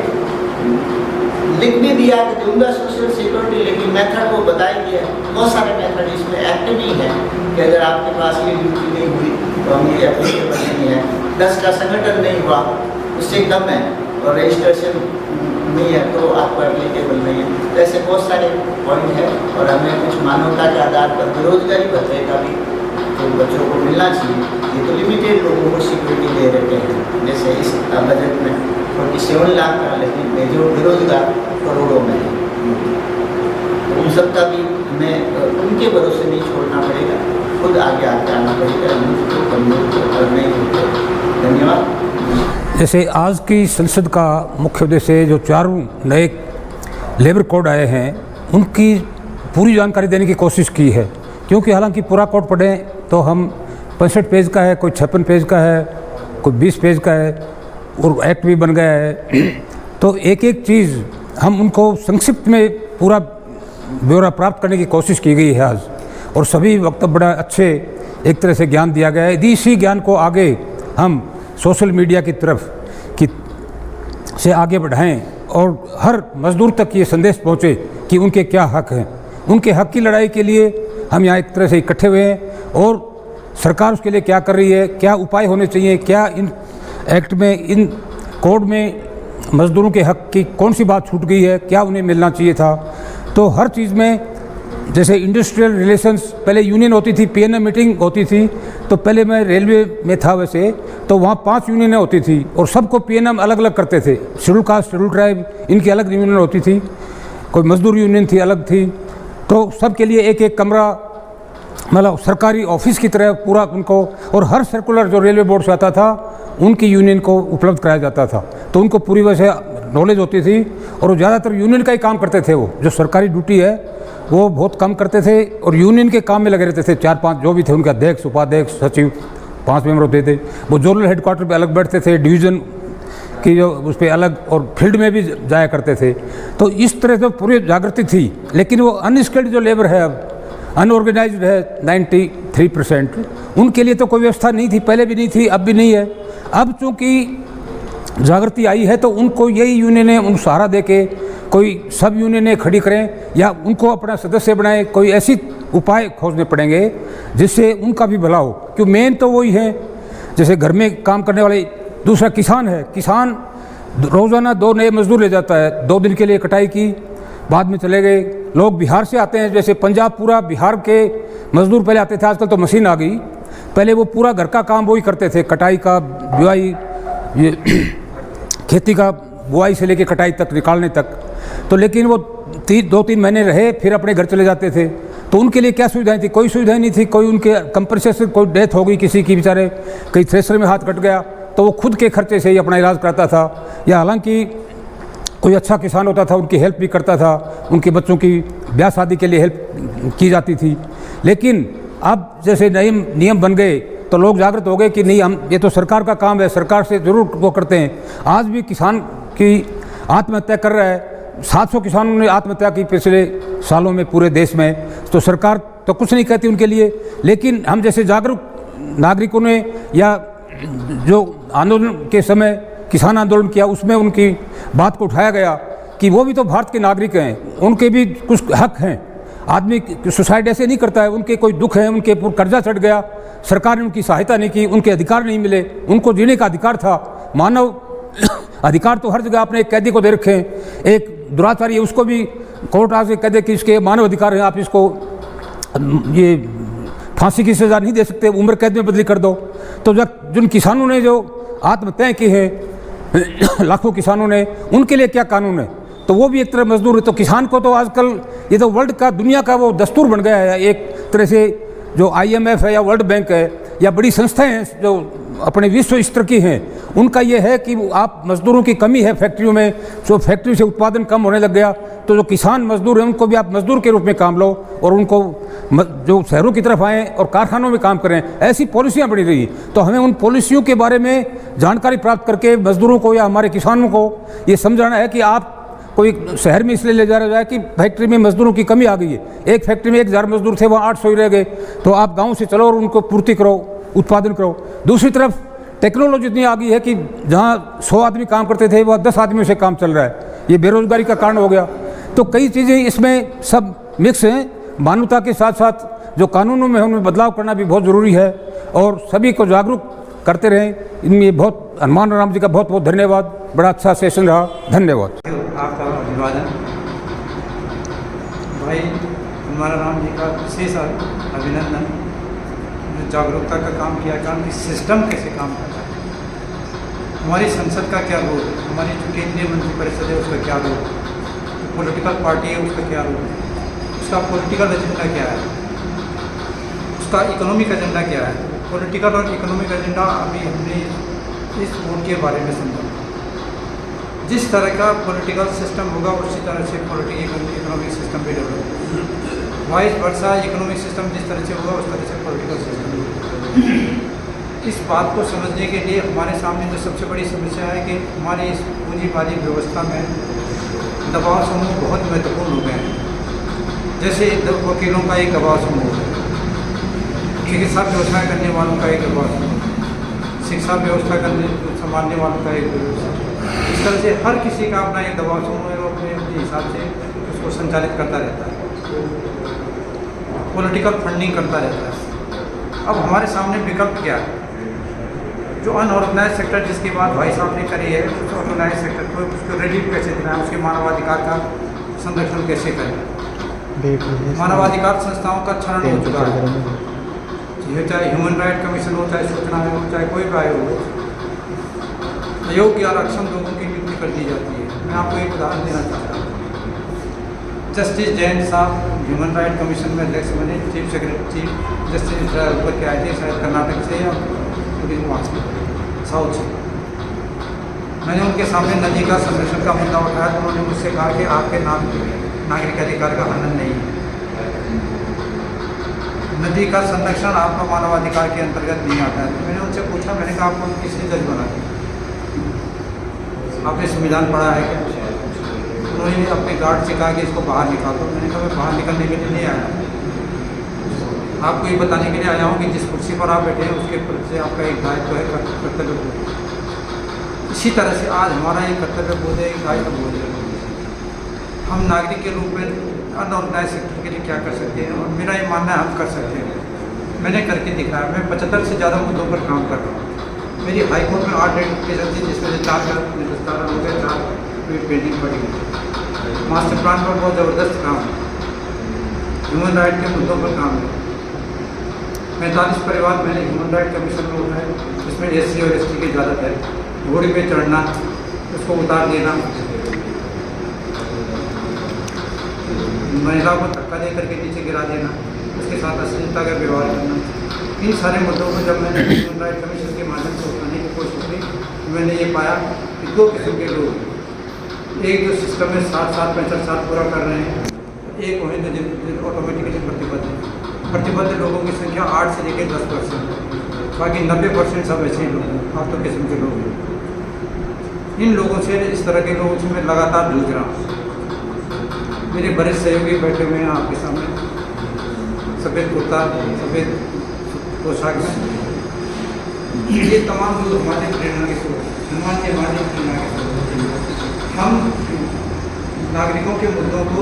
लिख भी दिया कि दूंगा सोशल सिक्योरिटी, लेकिन मेथड को बता ही दिया। बहुत सारे मेथड इसमें एक्टिव ही है कि अगर आपके पास ये ड्यूटी नहीं हुई तो हम ये एप्लीकेबल नहीं है। 10 का संगठन नहीं हुआ, उससे कम है, और रजिस्ट्रेशन नहीं है तो आपको एप्लीकेबल नहीं है। तो ऐसे बहुत सारे पॉइंट है, और हमें कुछ मानवता के आधार पर बेरोजगारी भत्ते का भी तो बच्चों को मिलना चाहिए। ये तो लिमिटेड लोगों को सिक्योरिटी दे रहे हैं, जैसे इस बजट में 47 लाख का, लेकिन जो बेरोजगार करोड़ों में है, तो उन सबका भी हमें उनके भरोसे नहीं छोड़ना पड़ेगा, खुद आगे आना पड़ेगा, उनको कमजोर करने होते। धन्यवाद। जैसे आज की संसद का मुख्य उद्देश्य जो 4 नए लेबर कोड आए हैं उनकी पूरी जानकारी देने की कोशिश की है, क्योंकि हालांकि पूरा कोड पढ़ें तो हम 65 पेज का है, कोई 56 पेज का है, कोई 20 पेज का है, और एक्ट भी बन गया है। तो एक एक चीज़ हम उनको संक्षिप्त में पूरा ब्यौरा प्राप्त करने की कोशिश की गई है आज, और सभी वक्तव्य बड़ा अच्छे एक तरह से ज्ञान दिया गया है। यदि इसी ज्ञान को आगे हम सोशल मीडिया की तरफ से आगे बढ़ाएं और हर मज़दूर तक ये संदेश पहुँचे कि उनके क्या हक़ हैं, उनके हक़ की लड़ाई के लिए हम यहाँ एक तरह से इकट्ठे हुए हैं, और सरकार उसके लिए क्या कर रही है, क्या उपाय होने चाहिए, क्या इन एक्ट में, इन कोड में मज़दूरों के हक़ की कौन सी बात छूट गई है, क्या उन्हें मिलना चाहिए था। तो हर चीज़ में, जैसे इंडस्ट्रियल रिलेशंस, पहले यूनियन होती थी, पीएनएम मीटिंग होती थी, तो पहले मैं रेलवे में था वैसे, तो वहाँ 5 यूनियनें होती थी और सबको पीएनएम अलग अलग करते थे। शेड्यूल कास्ट, शेड्यूल ट्राइब, इनकी अलग यूनियन होती थी, कोई मजदूर यूनियन थी अलग थी, तो सबके लिए एक एक कमरा, मतलब सरकारी ऑफिस की तरह पूरा उनको, और हर सर्कुलर जो रेलवे बोर्ड से आता था उनकी यूनियन को उपलब्ध कराया जाता था, तो उनको पूरी वजह से नॉलेज होती थी, और वो ज़्यादातर यूनियन का ही काम करते थे। वो जो सरकारी ड्यूटी है वो बहुत कम करते थे और यूनियन के काम में लगे रहते थे। 4-5 जो भी थे उनके अध्यक्ष, उपाध्यक्ष, सचिव, 5 मेंबर होते थे। वो जोनल हेडक्वार्टर पे अलग बैठते थे, डिवीज़न की जो उस पर अलग, और फील्ड में भी जाया करते थे। तो इस तरह से पूरी जागृति थी। लेकिन वो अनस्किल्ड जो लेबर है, अब अनऑर्गेनाइज्ड है 93%, उनके लिए तो कोई व्यवस्था नहीं थी, पहले भी नहीं थी, अब भी नहीं है। अब चूँकि जागृति आई है तो उनको यही यूनियनें उन सहारा दे के कोई सब यूनियनें खड़ी करें या उनको अपना सदस्य बनाएं, कोई ऐसी उपाय खोजने पड़ेंगे जिससे उनका भी भला हो। क्यों, मेन तो वही है, जैसे घर में काम करने वाले, दूसरा किसान है, किसान रोज़ाना 2 नए मजदूर ले जाता है, 2 दिन के लिए कटाई की, बाद में चले गए। लोग बिहार से आते हैं, जैसे पंजाब, पूरा बिहार के मजदूर पहले आते थे, आजकल तो मशीन आ गई, पहले वो पूरा घर का काम वही करते थे, कटाई का, बुआई, ये खेती का बुआई से लेके कटाई तक, निकालने तक। तो लेकिन वो 2-3 महीने रहे, फिर अपने घर चले जाते थे। तो उनके लिए क्या सुविधाएं थी? कोई सुविधाएं नहीं थी। कोई उनके कंप्रेसर से कोई डेथ हो गई किसी की, बेचारे कहीं थ्रेशर में हाथ कट गया तो वो खुद के खर्चे से ही अपना इलाज कराता था, या हालांकि कोई अच्छा किसान होता था उनकी हेल्प भी करता था, उनके बच्चों की ब्याह शादी के लिए हेल्प की जाती थी। लेकिन अब जैसे नए नियम बन गए तो लोग जागृत हो गए कि नहीं, हम ये तो सरकार का काम है, सरकार से ज़रूर वो करते हैं। आज भी किसान की आत्महत्या कर रहा है, 700 किसानों ने आत्महत्या की पिछले सालों में पूरे देश में। तो सरकार तो कुछ नहीं कहती उनके लिए, लेकिन हम जैसे जागरूक नागरिकों ने, या जो आंदोलन के समय किसान आंदोलन किया उसमें उनकी बात को उठाया गया कि वो भी तो भारत के नागरिक हैं, उनके भी कुछ हक हैं। आदमी सुसाइड ऐसे नहीं करता है, उनके कोई दुख है, उनके ऊपर कर्जा चढ़ गया, सरकार ने उनकी सहायता नहीं की, उनके अधिकार नहीं मिले, उनको जीने का अधिकार था। मानव अधिकार तो हर जगह आपने एक कैदी को दे रखे हैं, एक दुराचारी है उसको भी कोर्ट आके कह दे कि इसके मानव अधिकार हैं, आप इसको ये फांसी की सज़ा नहीं दे सकते, उम्र कैद में बदली कर दो। तो जब जिन किसानों ने जो आत्महत्याएँ की है, लाखों किसानों ने, उनके लिए क्या कानून है? तो वो भी एक तरह मजदूर है। तो किसान को तो आजकल ये तो वर्ल्ड का, दुनिया का वो दस्तूर बन गया है, एक तरह से जो IMF है या वर्ल्ड बैंक है या बड़ी संस्थाएं हैं जो अपने विश्व स्तर की हैं, उनका ये है कि आप मज़दूरों की कमी है फैक्ट्रियों में, जो फैक्ट्री से उत्पादन कम होने लग गया तो जो किसान मज़दूर हैं उनको भी आप मज़दूर के रूप में काम लो और उनको जो शहरों की तरफ आएँ और कारखानों में काम करें, ऐसी पॉलिसियाँ बनी रही। तो हमें उन पॉलिसियों के बारे में जानकारी प्राप्त करके मज़दूरों को या हमारे किसानों को ये समझाना है कि आप कोई शहर में इसलिए ले जा रहा है कि फैक्ट्री में मज़दूरों की कमी आ गई है, एक फैक्ट्री में 1000 मज़दूर थे, वहाँ 800 ही रह गए, तो आप गाँव से चलो और उनको पूर्ति करो, उत्पादन करो। दूसरी तरफ टेक्नोलॉजी इतनी आ गई है कि जहाँ 100 आदमी काम करते थे वह 10 आदमियों से काम चल रहा है, ये बेरोजगारी का कारण हो गया। तो कई चीज़ें इसमें सब मिक्स हैं। मानवता के साथ साथ जो कानूनों में हमें बदलाव करना भी बहुत ज़रूरी है और सभी को जागरूक करते रहें। इनमें बहुत हनुमान राम जी का बहुत बहुत धन्यवाद, बड़ा अच्छा सेशन रहा, धन्यवाद। आपका अभिवादन। भाई हनुमान राम जी का विशेष अभिनंदन, जो जागरूकता का काम किया, काम की सिस्टम कैसे काम करता है, हमारी संसद का क्या रोल है, हमारी जो केंद्रीय मंत्रिपरिषद है उसका क्या रोल है, जो पॉलिटिकल पार्टी है उसका क्या रोल है, उसका पॉलिटिकल एजेंडा क्या है, उसका इकोनॉमिक एजेंडा क्या है। पॉलिटिकल और इकोनॉमिक एजेंडा अभी हमने इस बोर्ड के बारे में समझा। जिस तरह का पॉलिटिकल सिस्टम होगा उसी तरह से पॉलिटिकल इकोनॉमिक सिस्टम भी डेवलप होगा, वाइस वर्सा इकोनॉमिक सिस्टम जिस तरह से होगा उस तरह से पॉलिटिकल सिस्टम होगा। इस बात को समझने के लिए हमारे सामने जो सबसे बड़ी समस्या है कि हमारी इस पूंजीवादी व्यवस्था में दबाव समूह बहुत महत्वपूर्ण हो गए हैं। जैसे वकीलों का एक दबाव समूह है, चिकित्सा व्यवस्था करने वालों का एक दबाव समूह, शिक्षा व्यवस्था करने संभालने वालों का एक व्यवस्था, इस तरह से हर किसी का अपना एक दबाव समूह है, वो अपने हिसाब से उसको संचालित करता रहता है, पॉलिटिकल फंडिंग करता रहता है। अब हमारे सामने विकल्प क्या है? जो अनऑर्गेनाइज सेक्टर जिसकी बात भाई साहब ने करी है, उस ऑर्गेनाइज सेक्टर को उसको रिलीफ कैसे देना है, उसके मानवाधिकार का संरक्षण कैसे करें। मानवाधिकार संस्थाओं का क्षरण हो चुका है, ये चाहे ह्यूमन राइट कमीशन हो, चाहे सूचना आयोग हो, चाहे कोई भी आयोग हो, अयोग्य या अक्षम लोगों की नियुक्ति कर दी जाती है। मैं आपको एक उदाहरण देना चाहता हूँ। जस्टिस जैन साहब ह्यूमन राइट कमीशन में अध्यक्ष बने, चीफ सेक्रेटरी जस्टिस ऊपर के आए थे, शायद कर्नाटक से या वहाँ से साउथ से। मैंने उनके सामने नदी का संरक्षण का मुद्दा उठाया तो उन्होंने मुझसे कहा कि आपके नाम नागरिक अधिकार का हनन नहीं है, नदी का संरक्षण आपका मानवाधिकार के अंतर्गत नहीं आता है। तो मैंने उनसे पूछा, मैंने कहा आपको किसने जज बना दिया, आपने संविधान पढ़ा है क्या? उन्होंने अपने गार्ड से कहा कि इसको बाहर निकालो। मैंने कहा मैं बाहर निकलने के लिए नहीं आया, आपको ये बताने के लिए आया हूँ कि जिस कुर्सी पर आप बैठे हैं उसके प्रति से आपका एक दायित्व है, कर्तव्य बोध। इसी तरह से आज हमारा एक कर्तव्य बोध है, एक दायित्व बोध है। हम नागरिक के रूप में अनऑर्गेनाइज सेक्टर के लिए क्या कर सकते हैं, और मेरा ये मानना है हम कर सकते हैं। मैंने करके दिखाया। मैं 75 से ज़्यादा मुद्दों पर काम कर रहा हूँ। मेरी हाईकोर्ट में 8 एप्लीकेशन थी जिसमें से 4 निस्तारण हो गए, 4 पेंडिंग पड़ी हुई। मास्टर प्लान पर बहुत ज़बरदस्त काम है, ह्यूमन राइट के मुद्दों पर काम है। 45 परिवार मैंने ह्यूमन राइट कमीशन में उठाए, जिसमें SC और ST की इजाज़त है। घोड़े पे चढ़ना, उसको उतार देना, महिला को धक्का दे करके नीचे गिरा देना, उसके साथ अश्लीलता का व्यवहार करना, इन सारे मुद्दों को जब मैंने ह्यूमन राइट कमीशन के माध्यम से उठाने की कोशिश की तो मैंने ये पाया कि 2 किस्म के लोग, एक जो सिस्टम में 60 साल 65 साल पूरा कर रहे हैं, एक वहीं जो ऑटोमेटिकली प्रतिबद्ध है। प्रतिबद्ध लोगों की संख्या 8 से लेकर 10%, बाकी 90% सब ऐसे ही लोग हैं, फालतू किस्म के लोग हैं। इन लोगों से, इस तरह के लोगों से मैं लगातार जूझ रहा हूँ। मेरे वरिष्ठ सहयोगी बैठे हुए हैं आपके सामने, सफ़ेद कुर्ता, सफ़ेद पोशाक में। ये तमाम लोग हमारे प्रेरणा के स्रोत, हनुमान के हमारे प्रेरणा के स्रोत। हम नागरिकों के मुद्दों को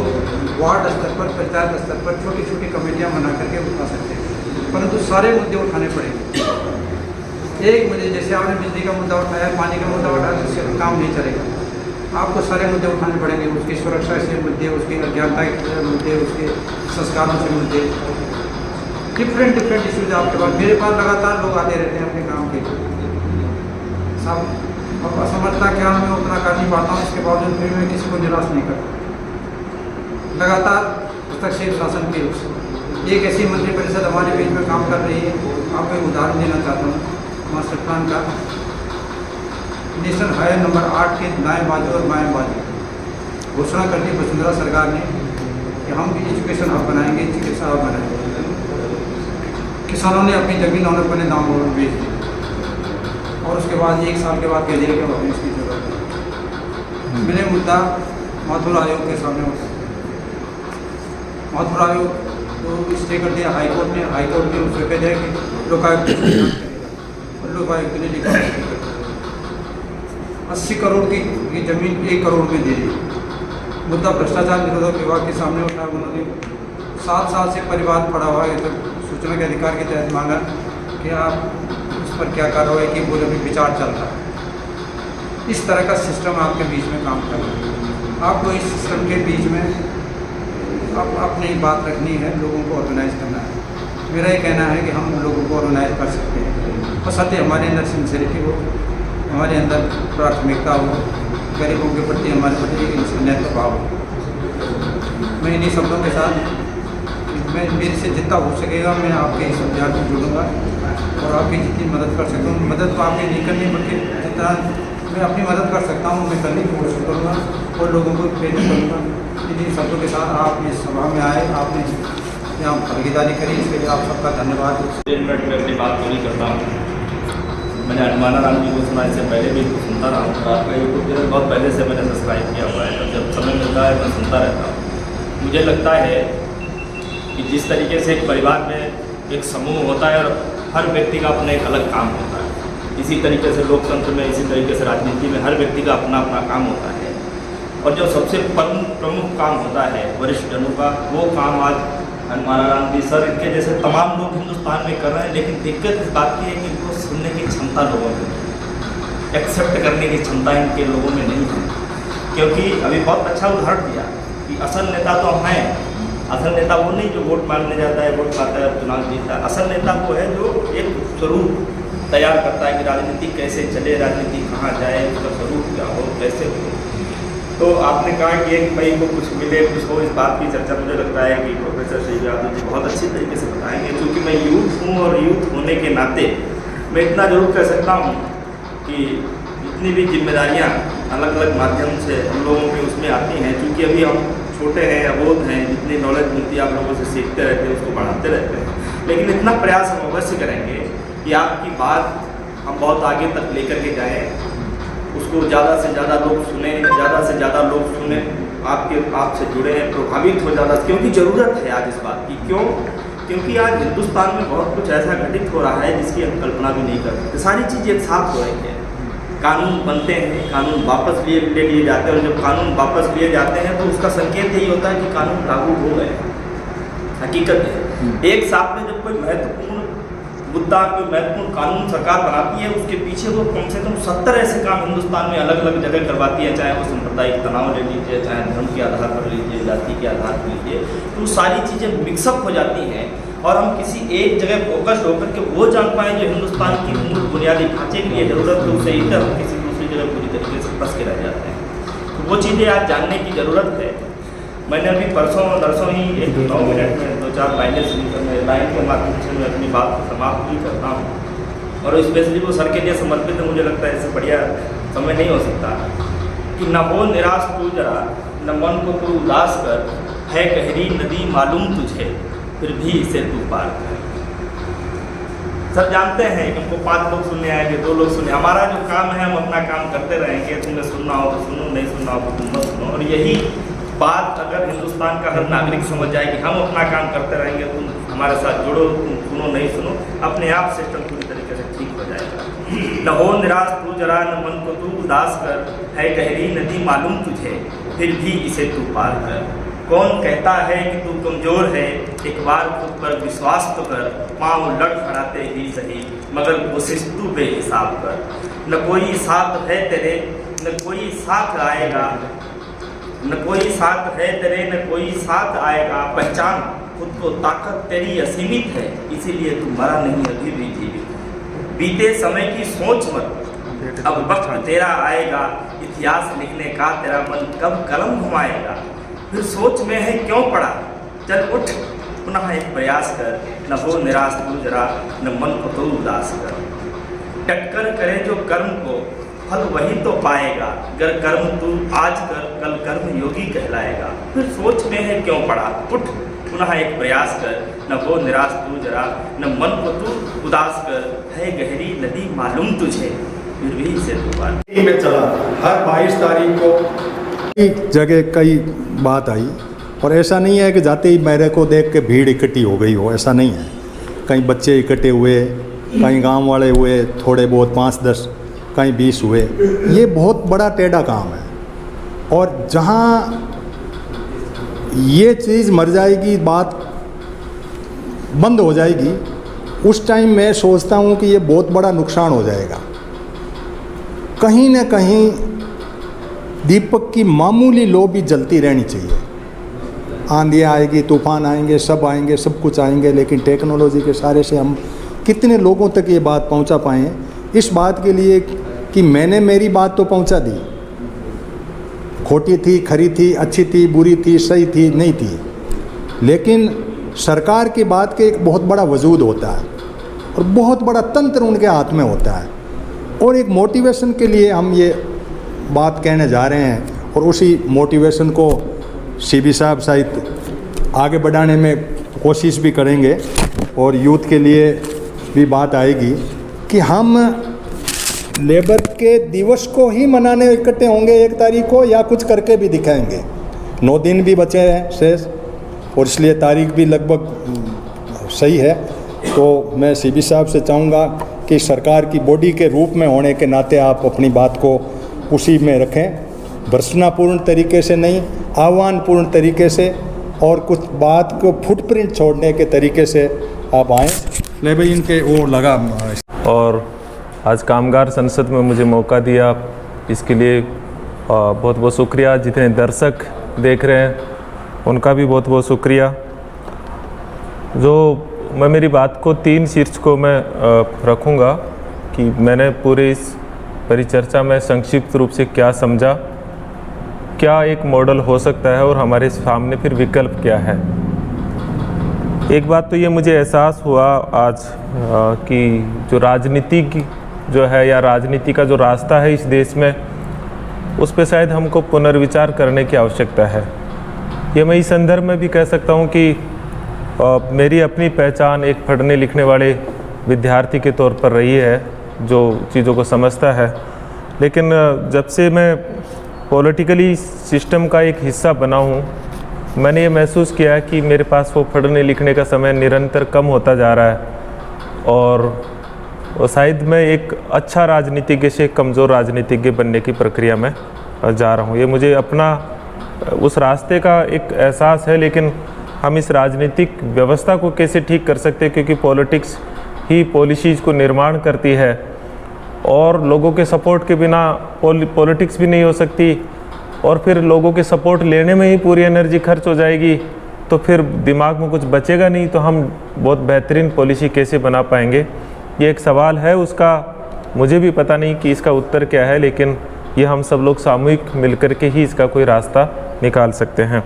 वार्ड स्तर पर, पंचायत स्तर पर छोटी छोटी कमेटियां बना करके उठा सकते हैं, परंतु सारे मुद्दे उठाने पड़ेंगे। एक मुद्दे, जैसे आपने बिजली का मुद्दा उठाया, पानी का मुद्दा उठाया, तो उससे काम नहीं चलेगा। आपको सारे मुद्दे उठाने पड़ेंगे, उसकी सुरक्षा से मुद्दे, उसकी अज्ञानता के मुद्दे, उसके संस्कारों से मुद्दे, डिफरेंट इश्यूज आपके पास। मेरे पास लगातार लोग आते रहते हैं अपने काम के लिए। सब अब असमर्थता क्या मैं उतना कर नहीं पाता हूँ, इसके बावजूद भी मैं किसी को निराश नहीं करता। लगातार हस्तक्षेप शासन के एक ऐसी मंत्रिपरिषद हमारे बीच में काम कर रही है। आपको एक उदाहरण देना चाहता हूँ मास्टर प्लान का। नेशनल हाईवे नंबर 8 के दाएं बाजू और बाएं बाजू घोषणा कर दी वसुंधरा सरकार ने कि हम भी एजुकेशन हब बनाएंगे, चिकित्सा हब बनाएंगे। किसानों ने अपनी ज़मीन उन्होंने अपने दाम पर बेच दी और उसके बाद 1 साल के बाद कह दिया कि अब इसकी जरूरत है। मैंने मुद्दा माथुर आयोग के सामने माथुर आयोग तो स्टे कर दिया हाईकोर्ट ने। हाईकोर्ट ने उससे कह दिया कि लोकायुक्त और लोकायुक्त ने लिखा 80 करोड़ की जमीन 1 करोड़ में दे दी। मुद्दा भ्रष्टाचार निरोधक विभाग के सामने उठाया। उन्होंने 7 साल से परिवाद पड़ा हुआ है। तो सूचना के अधिकार के तहत मांगा कि आप उस पर क्या कार्रवाई की, बोले अभी विचार चल रहा है। इस तरह का सिस्टम आपके बीच में काम कर रहा है। आपको इस सिस्टम के बीच में आप अपनी बात रखनी है, लोगों को ऑर्गेनाइज करना है। मेरा ये कहना है कि हम लोगों को ऑर्गेनाइज कर सकते हैं, बशर्ते हमारे अंदर सिंसियरिटी हो, हमारे अंदर प्राथमिकता हो, गरीबों के प्रति हमारे प्रति इंसानियत का भाव हो। मैं इन्हीं शब्दों के साथ मेरे से जितना हो सकेगा मैं आपके इस अभियान में जुड़ूंगा और आपकी जितनी मदद कर सकता हूँ। मदद तो आपकी नहीं करनी बल्कि जितना मैं अपनी मदद कर सकता हूँ मैं करने की कोशिश करूँगा और लोगों को प्रेरित करूँगा। इन्हीं शब्दों के साथ आप इस सभा में आए, आपने यहाँ भागीदारी करी, इसके लिए आप सबका धन्यवाद। 3 मिनट में अपनी बात पूरी करता हूँ। मैंने हनुमाना राम जी को सुना, इससे पहले भी सुनता रहा हूँ। आपका यूट्यूब चैनल बहुत पहले से मैंने सब्सक्राइब किया हुआ है और जब समय मिलता है मैं सुनता रहता हूँ। मुझे लगता है कि जिस तरीके से एक परिवार में एक समूह होता है और हर व्यक्ति का अपना एक अलग काम होता है, इसी तरीके से लोकतंत्र में, इसी तरीके से राजनीति में हर व्यक्ति का अपना अपना काम होता है। और जो सबसे प्रमुख काम होता है वरिष्ठ जनों का, वो काम आज हनुमान राम जी सर इनके जैसे तमाम लोग हिंदुस्तान में कर रहे हैं। लेकिन दिक्कत इस बात की है कि इनको सुनने की क्षमता लोगों में नहीं, एक्सेप्ट करने की क्षमता इनके लोगों में नहीं है। क्योंकि अभी बहुत अच्छा उदाहरण दिया कि असल नेता तो हम हैं। असल नेता वो नहीं जो वोट मांगने जाता है, वोट पाता है, चुनाव जीतता है। असल नेता वो है जो एक स्वरूप तैयार करता है कि राजनीति कैसे चले, राजनीति कहाँ जाए, उसका स्वरूप क्या हो, कैसे हो। तो आपने कहा कि एक भाई को कुछ मिले, कुछ हो, इस बात की चर्चा मुझे लगता है कि प्रोफेसर श्री यादव जी बहुत अच्छी तरीके से बताएंगे। क्योंकि मैं यूथ हूँ और यूथ होने के नाते मैं इतना जरूर कह सकता हूँ कि जितनी भी जिम्मेदारियाँ अलग अलग माध्यम से हम लोगों के उसमें आती हैं, क्योंकि अभी हम छोटे हैं, अबोध हैं, जितनी नॉलेज मिलती है आप लोगों से सीखते रहते हैं, उसको बढ़ाते रहते हैं। लेकिन इतना प्रयास हम अवश्य करेंगे कि आपकी बात हम बहुत आगे तक लेकर के जाएँ, उसको ज़्यादा से ज़्यादा लोग सुने, ज़्यादा से ज़्यादा लोग सुने, आपसे जुड़े हैं, प्रभावित हो ज़्यादा, क्योंकि ज़रूरत है आज इस बात की। क्यों? क्योंकि आज हिंदुस्तान में बहुत कुछ ऐसा घटित हो रहा है जिसकी हम कल्पना भी नहीं कर सकते। सारी चीज़ें एक साथ हो रही हैं। कानून बनते हैं, कानून वापस ले लिए जाते हैं और जब कानून वापस लिए जाते हैं तो उसका संकेत यही होता है कि कानून लागू हो गए। हकीकत है एक साथ में जब कोई महत्वपूर्ण मुद्दा, कोई महत्वपूर्ण कानून सरकार बनाती है, उसके पीछे वो कम से कम 70 ऐसे काम हिंदुस्तान में अलग अलग जगह करवाती है, चाहे वो सांप्रदायिक तनाव ले लीजिए, चाहे धर्म के आधार पर लीजिए, जाति के आधार पर लीजिए, तो सारी चीज़ें मिक्सअप हो जाती हैं और हम किसी एक जगह फोकस्ड होकर के वो जान पाएँ जो हिंदुस्तान की मूल बुनियादी ढांचे के लिए ज़रूरत है, उसे इधर हम किसी दूसरी जगह पूरी तरीके से फंस के रह जाते हैं। तो वो चीज़ें आज जानने की ज़रूरत है। मैंने अभी परसों नरसों ही 9 मिनट में 2-4 लाइन के माध्यम से मैं अपनी बात को समाप्त भी करता हूँ और स्पेशली वो सर के लिए समर्पित है। मुझे लगता है इससे बढ़िया समय नहीं हो सकता कि न हो निराश तू जरा, न मन को तू उदास कर, है गहरी नदी मालूम तुझे, फिर भी इसे तू पार कर। सब जानते हैं कि हमको 5 लोग सुनने आएंगे, 2 लोग सुनने, हमारा जो काम है हम अपना काम करते रहेंगे। तुम्हें सुनना हो तो सुनो, नहीं सुनना हो तो तुम मत सुनो। और यही बात अगर हिंदुस्तान का हर नागरिक समझ जाए कि हम अपना काम करते रहेंगे, तुम हमारे साथ जुड़ो, तुम सुनो नहीं सुनो, अपने आप सिस्टम पूरी तरीके से ठीक हो जाएगा। न हो निराश तू जरा, न मन को तू उदास कर, है गहरी नदी मालूम तुझे, फिर भी इसे तू पार कर। कौन कहता है कि तू कमज़ोर है, एक बार खुद पर विश्वास तो कर, पाँव लड़खड़ाते ही सही, मगर कोशिश तू बेहिसाब कर। न कोई साथ है तेरे, न कोई साथ आएगा, न कोई साथ है तेरे, न कोई साथ आएगा। पहचान खुद को, ताकत तेरी असीमित है, इसीलिए तू मरा नहीं अभी भी जीवित है। बीते समय की सोच मत, अब वक्त तेरा आएगा, इतिहास लिखने का तेरा मन कब कलम घुमाएगा। फिर सोच में है क्यों पड़ा, चल उठ पुनः एक प्रयास कर, न हो निराश तू जरा, न मन को तो उदास कर। डटकर करे जो कर्म को, फल वही तो पाएगा, अगर कर्म तू आज कर, कल कर्म योगी कहलाएगा। फिर सोच में है क्यों पड़ा, उठ पुनः एक प्रयास कर, न हो निराश तू जरा, न मन को तू उदास कर। है गहरी नदी मालूम तुझे, फिर भी से तू पार। में चला हर 22 तारीख को कई जगह कई बात आई, और ऐसा नहीं है कि जाते ही मेरे को देख के भीड़ इकट्ठी हो गई हो, ऐसा नहीं है। कहीं बच्चे इकट्ठे हुए, कहीं गांव वाले हुए, थोड़े बहुत 5-10, कहीं 20 हुए। ये बहुत बड़ा टेढ़ा काम है, और जहाँ ये चीज़ मर जाएगी, बात बंद हो जाएगी, उस टाइम मैं सोचता हूँ कि ये बहुत बड़ा नुकसान हो जाएगा। कहीं ना कहीं दीपक की मामूली लो भी जलती रहनी चाहिए। आंधियाँ आएगी, तूफान आएंगे, सब कुछ आएंगे, लेकिन टेक्नोलॉजी के सहारे से हम कितने लोगों तक ये बात पहुंचा पाएँ, इस बात के लिए कि मैंने मेरी बात तो पहुंचा दी। खोटी थी, खरी थी, अच्छी थी, बुरी थी, सही थी, नहीं थी, लेकिन सरकार की बात के एक बहुत बड़ा वजूद होता है, और बहुत बड़ा तंत्र उनके हाथ में होता है। और एक मोटिवेशन के लिए हम ये बात कहने जा रहे हैं, और उसी मोटिवेशन को सीबी साहब शायद आगे बढ़ाने में कोशिश भी करेंगे, और यूथ के लिए भी बात आएगी कि हम लेबर के दिवस को ही मनाने इकट्ठे होंगे 1 तारीख को, या कुछ करके भी दिखाएंगे। 9 दिन भी बचे हैं शेष, और इसलिए तारीख भी लगभग सही है। तो मैं सीबी साहब से चाहूँगा कि सरकार की बॉडी के रूप में होने के नाते आप अपनी बात को उसी में रखें, भर्सनापूर्ण तरीके से नहीं, आह्वानपूर्ण तरीके से, और कुछ बात को फुटप्रिंट छोड़ने के तरीके से आप आएँ। ले भाई इनके वो लगा। और आज कामगार संसद में मुझे मौका दिया, इसके लिए बहुत बहुत शुक्रिया। जितने दर्शक देख रहे हैं उनका भी बहुत बहुत शुक्रिया। मैं मेरी बात को 3 शीर्ष को मैं रखूँगा कि मैंने पूरे इस परिचर्चा में संक्षिप्त रूप से क्या समझा, क्या एक मॉडल हो सकता है, और हमारे सामने फिर विकल्प क्या है। एक बात तो ये मुझे एहसास हुआ आज कि जो राजनीति की जो है, या राजनीति का जो रास्ता है इस देश में, उस पे शायद हमको पुनर्विचार करने की आवश्यकता है। ये मैं इस संदर्भ में भी कह सकता हूँ कि मेरी अपनी पहचान एक पढ़ने लिखने वाले विद्यार्थी के तौर पर रही है, जो चीज़ों को समझता है। लेकिन जब से मैं पॉलिटिकली सिस्टम का एक हिस्सा बना हूँ, मैंने ये महसूस किया कि मेरे पास वो पढ़ने लिखने का समय निरंतर कम होता जा रहा है, और शायद मैं एक अच्छा राजनीतिज्ञ से कमज़ोर राजनीतिज्ञ बनने की प्रक्रिया में जा रहा हूँ। ये मुझे अपना उस रास्ते का एक एहसास है, लेकिन हम इस राजनीतिक व्यवस्था को कैसे ठीक कर सकते हैं, क्योंकि पॉलिटिक्स ही पॉलिसीज़ को निर्माण करती है, और लोगों के सपोर्ट के बिना पॉलिटिक्स भी नहीं हो सकती, और फिर लोगों के सपोर्ट लेने में ही पूरी एनर्जी खर्च हो जाएगी, तो फिर दिमाग में कुछ बचेगा नहीं, तो हम बहुत बेहतरीन पॉलिसी कैसे बना पाएंगे। ये एक सवाल है, उसका मुझे भी पता नहीं कि इसका उत्तर क्या है, लेकिन ये हम सब लोग सामूहिक मिलकर के ही इसका कोई रास्ता निकाल सकते हैं।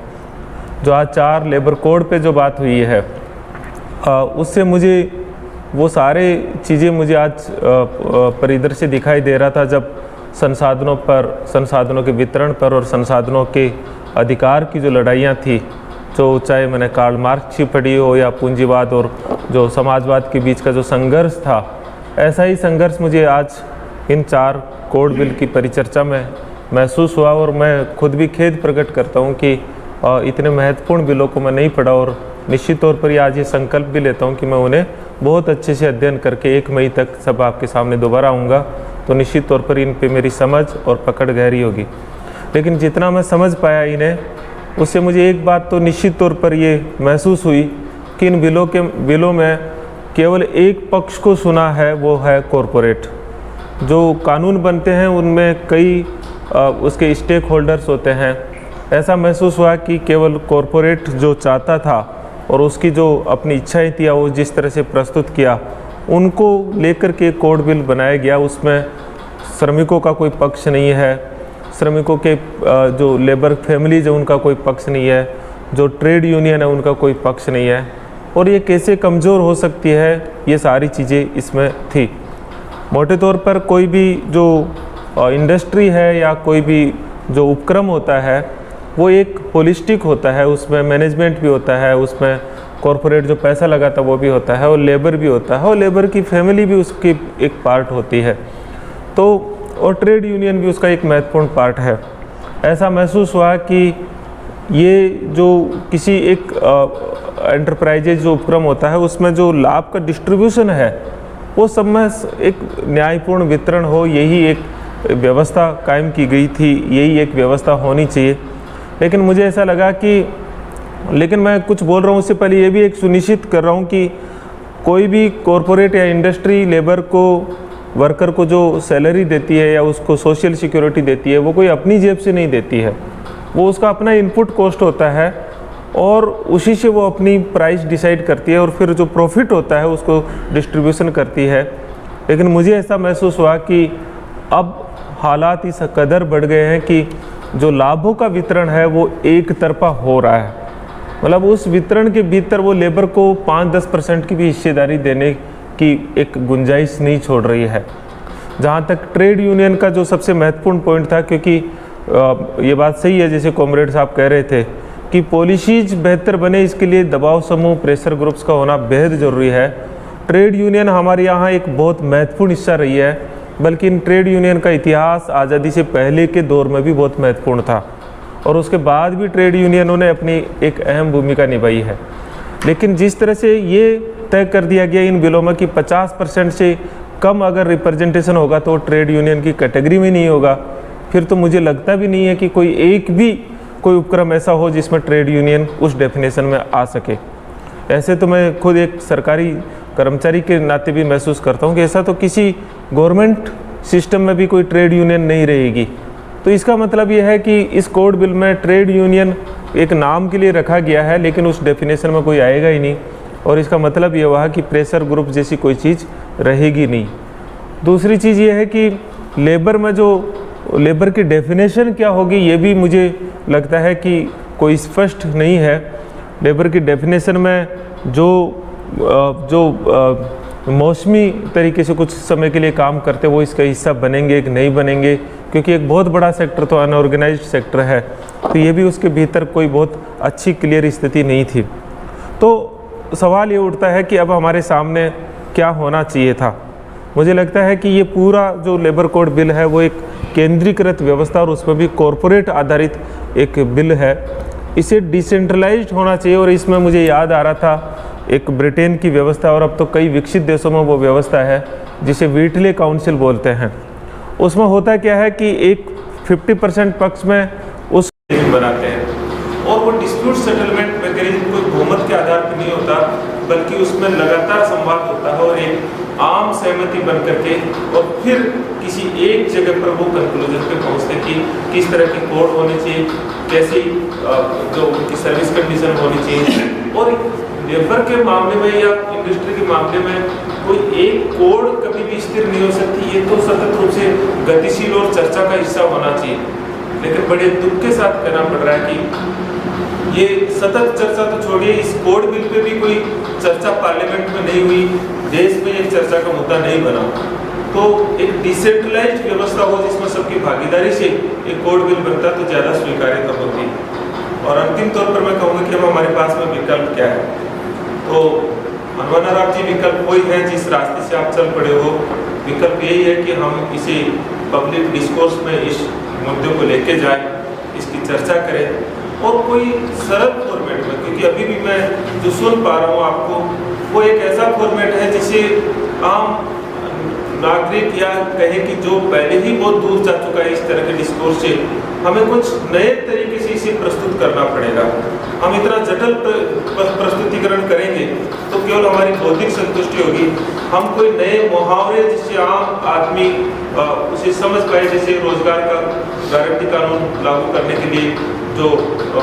जो आज 4 लेबर कोड पे जो बात हुई है, उससे मुझे वो सारे चीज़ें मुझे आज परिदृश्य दिखाई दे रहा था, जब संसाधनों पर, संसाधनों के वितरण पर और संसाधनों के अधिकार की जो लड़ाइयाँ थी, जो चाहे मैंने कार्ल मार्क्स की पढ़ी हो या पूंजीवाद और जो समाजवाद के बीच का जो संघर्ष था, ऐसा ही संघर्ष मुझे आज इन 4 कोड बिल की परिचर्चा में महसूस हुआ। और मैं खुद भी खेद प्रकट करता हूँ कि इतने महत्वपूर्ण बिलों को मैं नहीं पढ़ा, और निश्चित तौर पर आज ये संकल्प भी लेता हूँ कि मैं उन्हें बहुत अच्छे से अध्ययन करके 1 मई तक सब आपके सामने दोबारा आऊँगा, तो निश्चित तौर पर इन पे मेरी समझ और पकड़ गहरी होगी। लेकिन जितना मैं समझ पाया इन्हें, उससे मुझे एक बात तो निश्चित तौर पर ये महसूस हुई कि इन बिलों में केवल एक पक्ष को सुना है, वो है कॉरपोरेट। जो कानून बनते हैं उनमें कई उसके स्टेक होल्डर्स होते हैं। ऐसा महसूस हुआ कि केवल कॉरपोरेट जो चाहता था और उसकी जो अपनी इच्छाएं थी वो जिस तरह से प्रस्तुत किया, उनको लेकर के कोड बिल बनाया गया। उसमें श्रमिकों का कोई पक्ष नहीं है, श्रमिकों के जो लेबर फैमिलीज है उनका कोई पक्ष नहीं है, जो ट्रेड यूनियन है उनका कोई पक्ष नहीं है। और ये कैसे कमज़ोर हो सकती है, ये सारी चीज़ें इसमें थी। मोटे तौर पर कोई भी जो इंडस्ट्री है या कोई भी जो उपक्रम होता है वो एक होलिस्टिक होता है, उसमें मैनेजमेंट भी होता है, उसमें कॉरपोरेट जो पैसा लगाता है वो भी होता है और लेबर भी होता है और लेबर की फैमिली भी उसकी एक पार्ट होती है, तो और ट्रेड यूनियन भी उसका एक महत्वपूर्ण पार्ट है। ऐसा महसूस हुआ कि ये जो किसी एक एंटरप्राइजेज जो उपक्रम होता है उसमें जो लाभ का डिस्ट्रीब्यूशन है वो सब में एक न्यायपूर्ण वितरण हो, यही एक व्यवस्था कायम की गई थी, यही एक व्यवस्था होनी चाहिए। लेकिन मुझे ऐसा लगा कि लेकिन मैं कुछ बोल रहा हूँ उससे पहले ये भी एक सुनिश्चित कर रहा हूँ कि कोई भी कॉरपोरेट या इंडस्ट्री लेबर को, वर्कर को जो सैलरी देती है या उसको सोशल सिक्योरिटी देती है वो कोई अपनी जेब से नहीं देती है, वो उसका अपना इनपुट कॉस्ट होता है और उसी से वो अपनी प्राइस डिसाइड करती है और फिर जो प्रॉफिट होता है उसको डिस्ट्रीब्यूशन करती है। लेकिन मुझे ऐसा महसूस हुआ कि अब हालात इस कदर बढ़ गए हैं कि जो लाभों का वितरण है वो एक तरफा हो रहा है, मतलब उस वितरण के भीतर वो लेबर को 5-10% की भी हिस्सेदारी देने की एक गुंजाइश नहीं छोड़ रही है। जहाँ तक ट्रेड यूनियन का जो सबसे महत्वपूर्ण पॉइंट था, क्योंकि ये बात सही है जैसे कॉमरेड साहब कह रहे थे कि पॉलिसीज बेहतर बने, इसके लिए दबाव समूह, प्रेशर ग्रुप्स का होना बेहद ज़रूरी है। ट्रेड यूनियन हमारे यहाँ एक बहुत महत्वपूर्ण हिस्सा रही है, बल्कि इन ट्रेड यूनियन का इतिहास आज़ादी से पहले के दौर में भी बहुत महत्वपूर्ण था और उसके बाद भी ट्रेड यूनियनों ने अपनी एक अहम भूमिका निभाई है। लेकिन जिस तरह से ये तय कर दिया गया इन बिलों में कि 50% से कम अगर रिप्रेजेंटेशन होगा तो ट्रेड यूनियन की कैटेगरी में नहीं होगा, फिर तो मुझे लगता भी नहीं है कि कोई एक भी कोई उपक्रम ऐसा हो जिसमें ट्रेड यूनियन उस डेफिनेशन में आ सके। ऐसे तो मैं खुद एक सरकारी कर्मचारी के नाते भी महसूस करता हूँ कि ऐसा तो किसी गवर्नमेंट सिस्टम में भी कोई ट्रेड यूनियन नहीं रहेगी। तो इसका मतलब ये है कि इस कोड बिल में ट्रेड यूनियन एक नाम के लिए रखा गया है, लेकिन उस डेफिनेशन में कोई आएगा ही नहीं और इसका मतलब ये हुआ कि प्रेशर ग्रुप जैसी कोई चीज़ रहेगी नहीं। दूसरी चीज़ ये है कि लेबर में जो लेबर की डेफिनेशन क्या होगी ये भी मुझे लगता है कि कोई स्पष्ट नहीं है। लेबर की डेफिनेशन में जो मौसमी तरीके से कुछ समय के लिए काम करते वो इसका हिस्सा बनेंगे कि नहीं बनेंगे, क्योंकि एक बहुत बड़ा सेक्टर तो अनऑर्गेनाइज्ड सेक्टर है, तो ये भी उसके भीतर कोई बहुत अच्छी क्लियर स्थिति नहीं थी। तो सवाल ये उठता है कि अब हमारे सामने क्या होना चाहिए था। मुझे लगता है कि ये पूरा जो लेबर कोड बिल है वो एक केंद्रीकृत व्यवस्था और उसमें भी कॉरपोरेट आधारित एक बिल है। इसे डिसेंट्रलाइज्ड होना चाहिए और इसमें मुझे याद आ रहा था एक ब्रिटेन की व्यवस्था और अब तो कई विकसित देशों में वो व्यवस्था है जिसे व्हीटले काउंसिल बोलते हैं। उसमें होता क्या है कि एक 50% पक्ष में उस बनाते हैं और वो डिस्प्यूट सेटलमेंट मैकेनिज्म कोई बहुमत के आधार पर नहीं होता, बल्कि उसमें लगातार संवाद होता है और एक आम सहमति बन करके और फिर किसी एक जगह पर वो कंक्लूजन पे पहुंचते कि किस तरह की कोड होनी चाहिए, कैसी जो उनकी सर्विस कंडीशन होनी चाहिए। और लेबर के मामले में या इंडस्ट्री के मामले में कोई एक कोड कभी भी स्थिर नहीं हो सकती, ये तो सतत रूप से गतिशील और चर्चा का हिस्सा होना चाहिए। लेकिन बड़े दुख के साथ कहना पड़ रहा है कि ये सतत चर्चा तो छोड़िए, इस कोड बिल पे भी कोई चर्चा पार्लियामेंट में नहीं हुई, देश में एक चर्चा का मुद्दा नहीं बना। तो एक डिसेंट्रलाइज्ड व्यवस्था हो जिसमें सबकी भागीदारी से एक कोड बिल बनता तो ज़्यादा स्वीकार्यता होती। और अंतिम तौर पर मैं कहूँगा कि अब हमारे पास में विकल्प क्या है। तो मनवाना राम जी, विकल्प वही है जिस रास्ते से आप चल पड़े हो। विकल्प यही है कि हम इसे पब्लिक डिस्कोर्स में इस मुद्दे को लेके जाए, इसकी चर्चा करें और कोई सरल फॉर्मेट में, क्योंकि अभी भी मैं जो सुन पा रहा हूँ आपको वो एक ऐसा फॉर्मेट है जिसे आम नागरिक या कहें कि जो पहले ही बहुत दूर जा चुका है इस तरह के डिस्कोर्स से, हमें कुछ नए तरीके से इसे प्रस्तुत करना पड़ेगा। हम इतना जटिल प्रस्तुतिकरण करेंगे तो केवल हमारी बौद्धिक संतुष्टि होगी। हम कोई नए मुहावरे जिससे आम आदमी उसे समझ पाए, जैसे रोजगार का गारंटी कानून लागू करने के लिए जो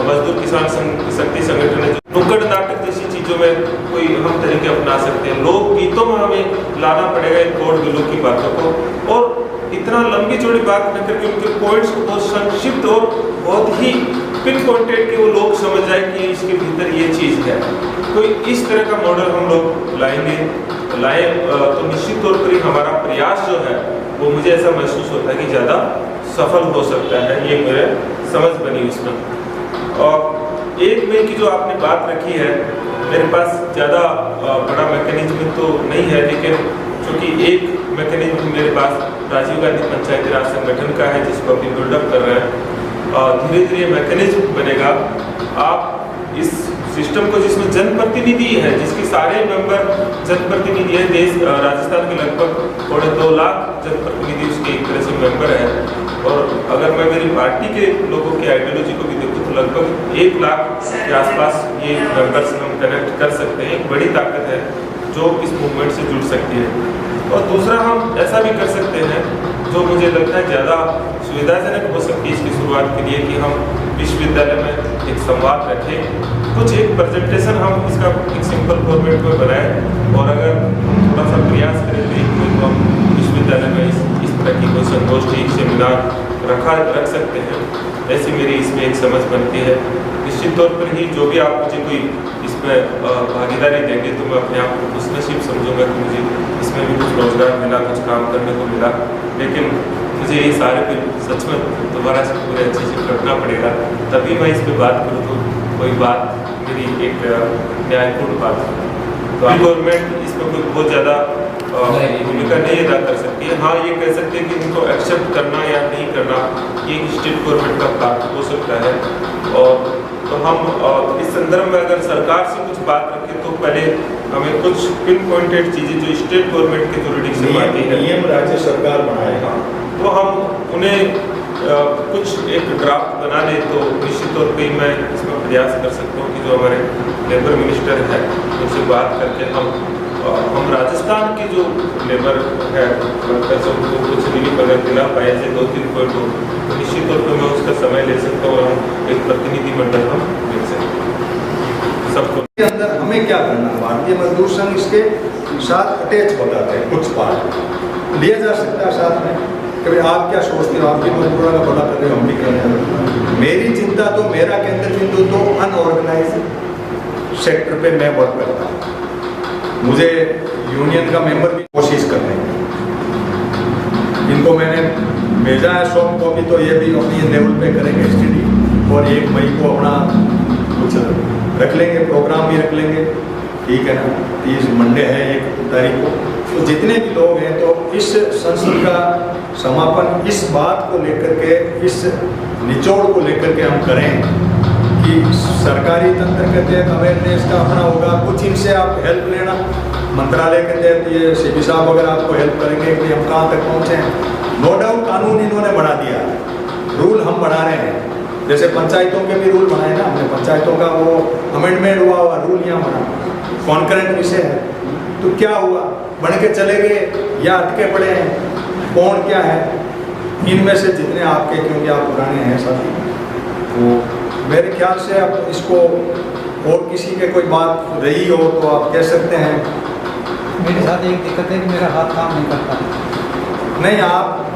मजदूर किसान शक्ति संगठन है, नुक्कड़ नाटक जैसी चीज़ों में कोई हम तरीके अपना सकते हैं। लोक गीतों में हमें लाना पड़ेगा इन कोड बिलों की बातों को, और इतना लंबी चौड़ी बात न करके उनके पॉइंट्स को बहुत संक्षिप्त और बहुत ही पिन पॉइंटेड कि वो लोग समझ जाए कि इसके भीतर ये चीज़ है। तो इस तरह का मॉडल हम लोग लाए तो निश्चित तौर पर ही हमारा प्रयास जो है वो मुझे ऐसा महसूस होता है कि ज़्यादा सफल हो सकता है। ये मेरे समझ बनी उसमें। और एक में की जो आपने बात रखी है, मेरे पास ज़्यादा बड़ा मैकेनिज्म तो नहीं है, लेकिन चूँकि एक मैकेनिज्म मेरे पास राजीव गांधी पंचायती राज संगठन का है जिसको अभी बिल्डअप कर रहे हैं। धीरे धीरे मैकेनिज्म बनेगा। आप इस सिस्टम को जिसमें जनप्रतिनिधि है, जिसके सारे मेंबर जनप्रतिनिधि है, देश राजस्थान के लगभग 2.5 लाख जनप्रतिनिधि उसके एक तरह से मेंबर है। और अगर मैं मेरी पार्टी के लोगों की आइडियोलॉजी को भी देखूँ तो लगभग 1 लाख के आसपास ये मेंबर्स हम कनेक्ट कर सकते हैं। एक बड़ी ताकत है जो इस मूवमेंट से जुड़ सकती है। और दूसरा हम ऐसा भी कर सकते हैं जो मुझे लगता है ज़्यादा सुविधाजनक हो सकती है इसकी शुरुआत के लिए, कि हम विश्वविद्यालय में एक संवाद रखें, कुछ एक प्रेजेंटेशन हम इसका एक सिंपल फॉर्मेट में बनाएं। और अगर थोड़ा सा प्रयास करें तो हम विश्वविद्यालय में इस तरह की कोई संगोष्ठी सेमिनार रख सकते हैं। ऐसी मेरी इसमें एक समझ बनती है। निश्चित तौर पर ही जो भी आप मुझे कोई इसमें भागीदारी देंगे तो मैं अपने आप को खुशनसीब समझूंगा कि मुझे इसमें भी कुछ रोजगार मिला, कुछ काम करने को मिला। लेकिन मुझे ये सारे फिर सच में दोबारा से पूरे अच्छे से करना पड़ेगा, तभी मैं इस पर बात करूँ तो कोई बात मेरी एक न्यायपूर्ण बात है। तो गवर्नमेंट इसमें कोई बहुत ज़्यादा भूमिका नहीं अदा कर सकती है। हाँ, ये कह सकते हैं कि उनको एक्सेप्ट करना या नहीं करना ये स्टेट गवर्नमेंट का काम हो सकता है। और तो हम इस संदर्भ में अगर सरकार से कुछ बात रखें तो पहले हमें कुछ पिन पॉइंटेड चीज़ें जो स्टेट गवर्नमेंट के जुरिडिक्शन में आती है, नियम राज्य सरकार बनाएगा, तो हम उन्हें कुछ एक ड्राफ्ट बना लें तो निश्चित तौर पे मैं इसमें प्रयास कर सकता हूँ कि जो हमारे लेबर मिनिस्टर है उनसे बात करके हम राजस्थान की जो लेबर है वर्कर्स उनको कुछ रिलीफ अगर दिला पाए से 2-3 पॉइंट हो तो निश्चित तौर पर मैं उसका समय ले सकता हूँ और हम एक प्रतिनिधिमंडल हम मिल सकते हैं सबको। के अंदर हमें क्या करना है, भारतीय मजदूर संघ इसके साथ अटैच हो जाते हैं, कुछ पार्ट लिया जा सकता है साथ में। कभी आप क्या सोचते हो, आप भी मजदूरों का भला कर रहे हो, हम भी कर रहे हैं। मेरी चिंता तो, मेरा केंद्र बिंदु तो अनऑर्गेनाइज सेक्टर पे मैं वर्क करता हूँ। मुझे यूनियन का मेंबर भी कोशिश कर रहे हैं, इनको मैंने भेजा है सॉफ्ट कॉपी, तो ये भी अपनी लेवल पे करेंगे स्टडी और 1 मई को अपना कुछ रख लेंगे, प्रोग्राम भी रख लेंगे, ठीक है ना। 30 मंडे है 1 तारीख को, तो जितने भी लोग हैं तो इस संसद का समापन इस बात को लेकर के, इस निचोड़ को लेकर के हम करें कि सरकारी तंत्र के तहत अवेयरनेस का अपना होगा, कुछ इनसे आप हेल्प लेना, मंत्रालय के तहत ये सीपी साहब वगैरह आपको हेल्प करेंगे कि हम कहाँ तक पहुँचे हैं। नो डाउट कानून इन्होंने बना दिया, रूल हम बना रहे हैं, जैसे पंचायतों के भी रूल बनाए ना हमने, पंचायतों का वो अमेंडमेंट हुआ रूल यहाँ बना, कॉन्करेंट विषय है, तो क्या हुआ, बन के चले गए या अटके पड़े हैं, कौन क्या है, इनमें से जितने आपके, क्योंकि आप पुराने हैं साथी, तो मेरे ख्याल से आप इसको, और किसी के कोई बात रही हो तो आप कह सकते हैं। मेरे साथ एक दिक्कत है कि मेरा हाथ काम नहीं करता। नहीं, आप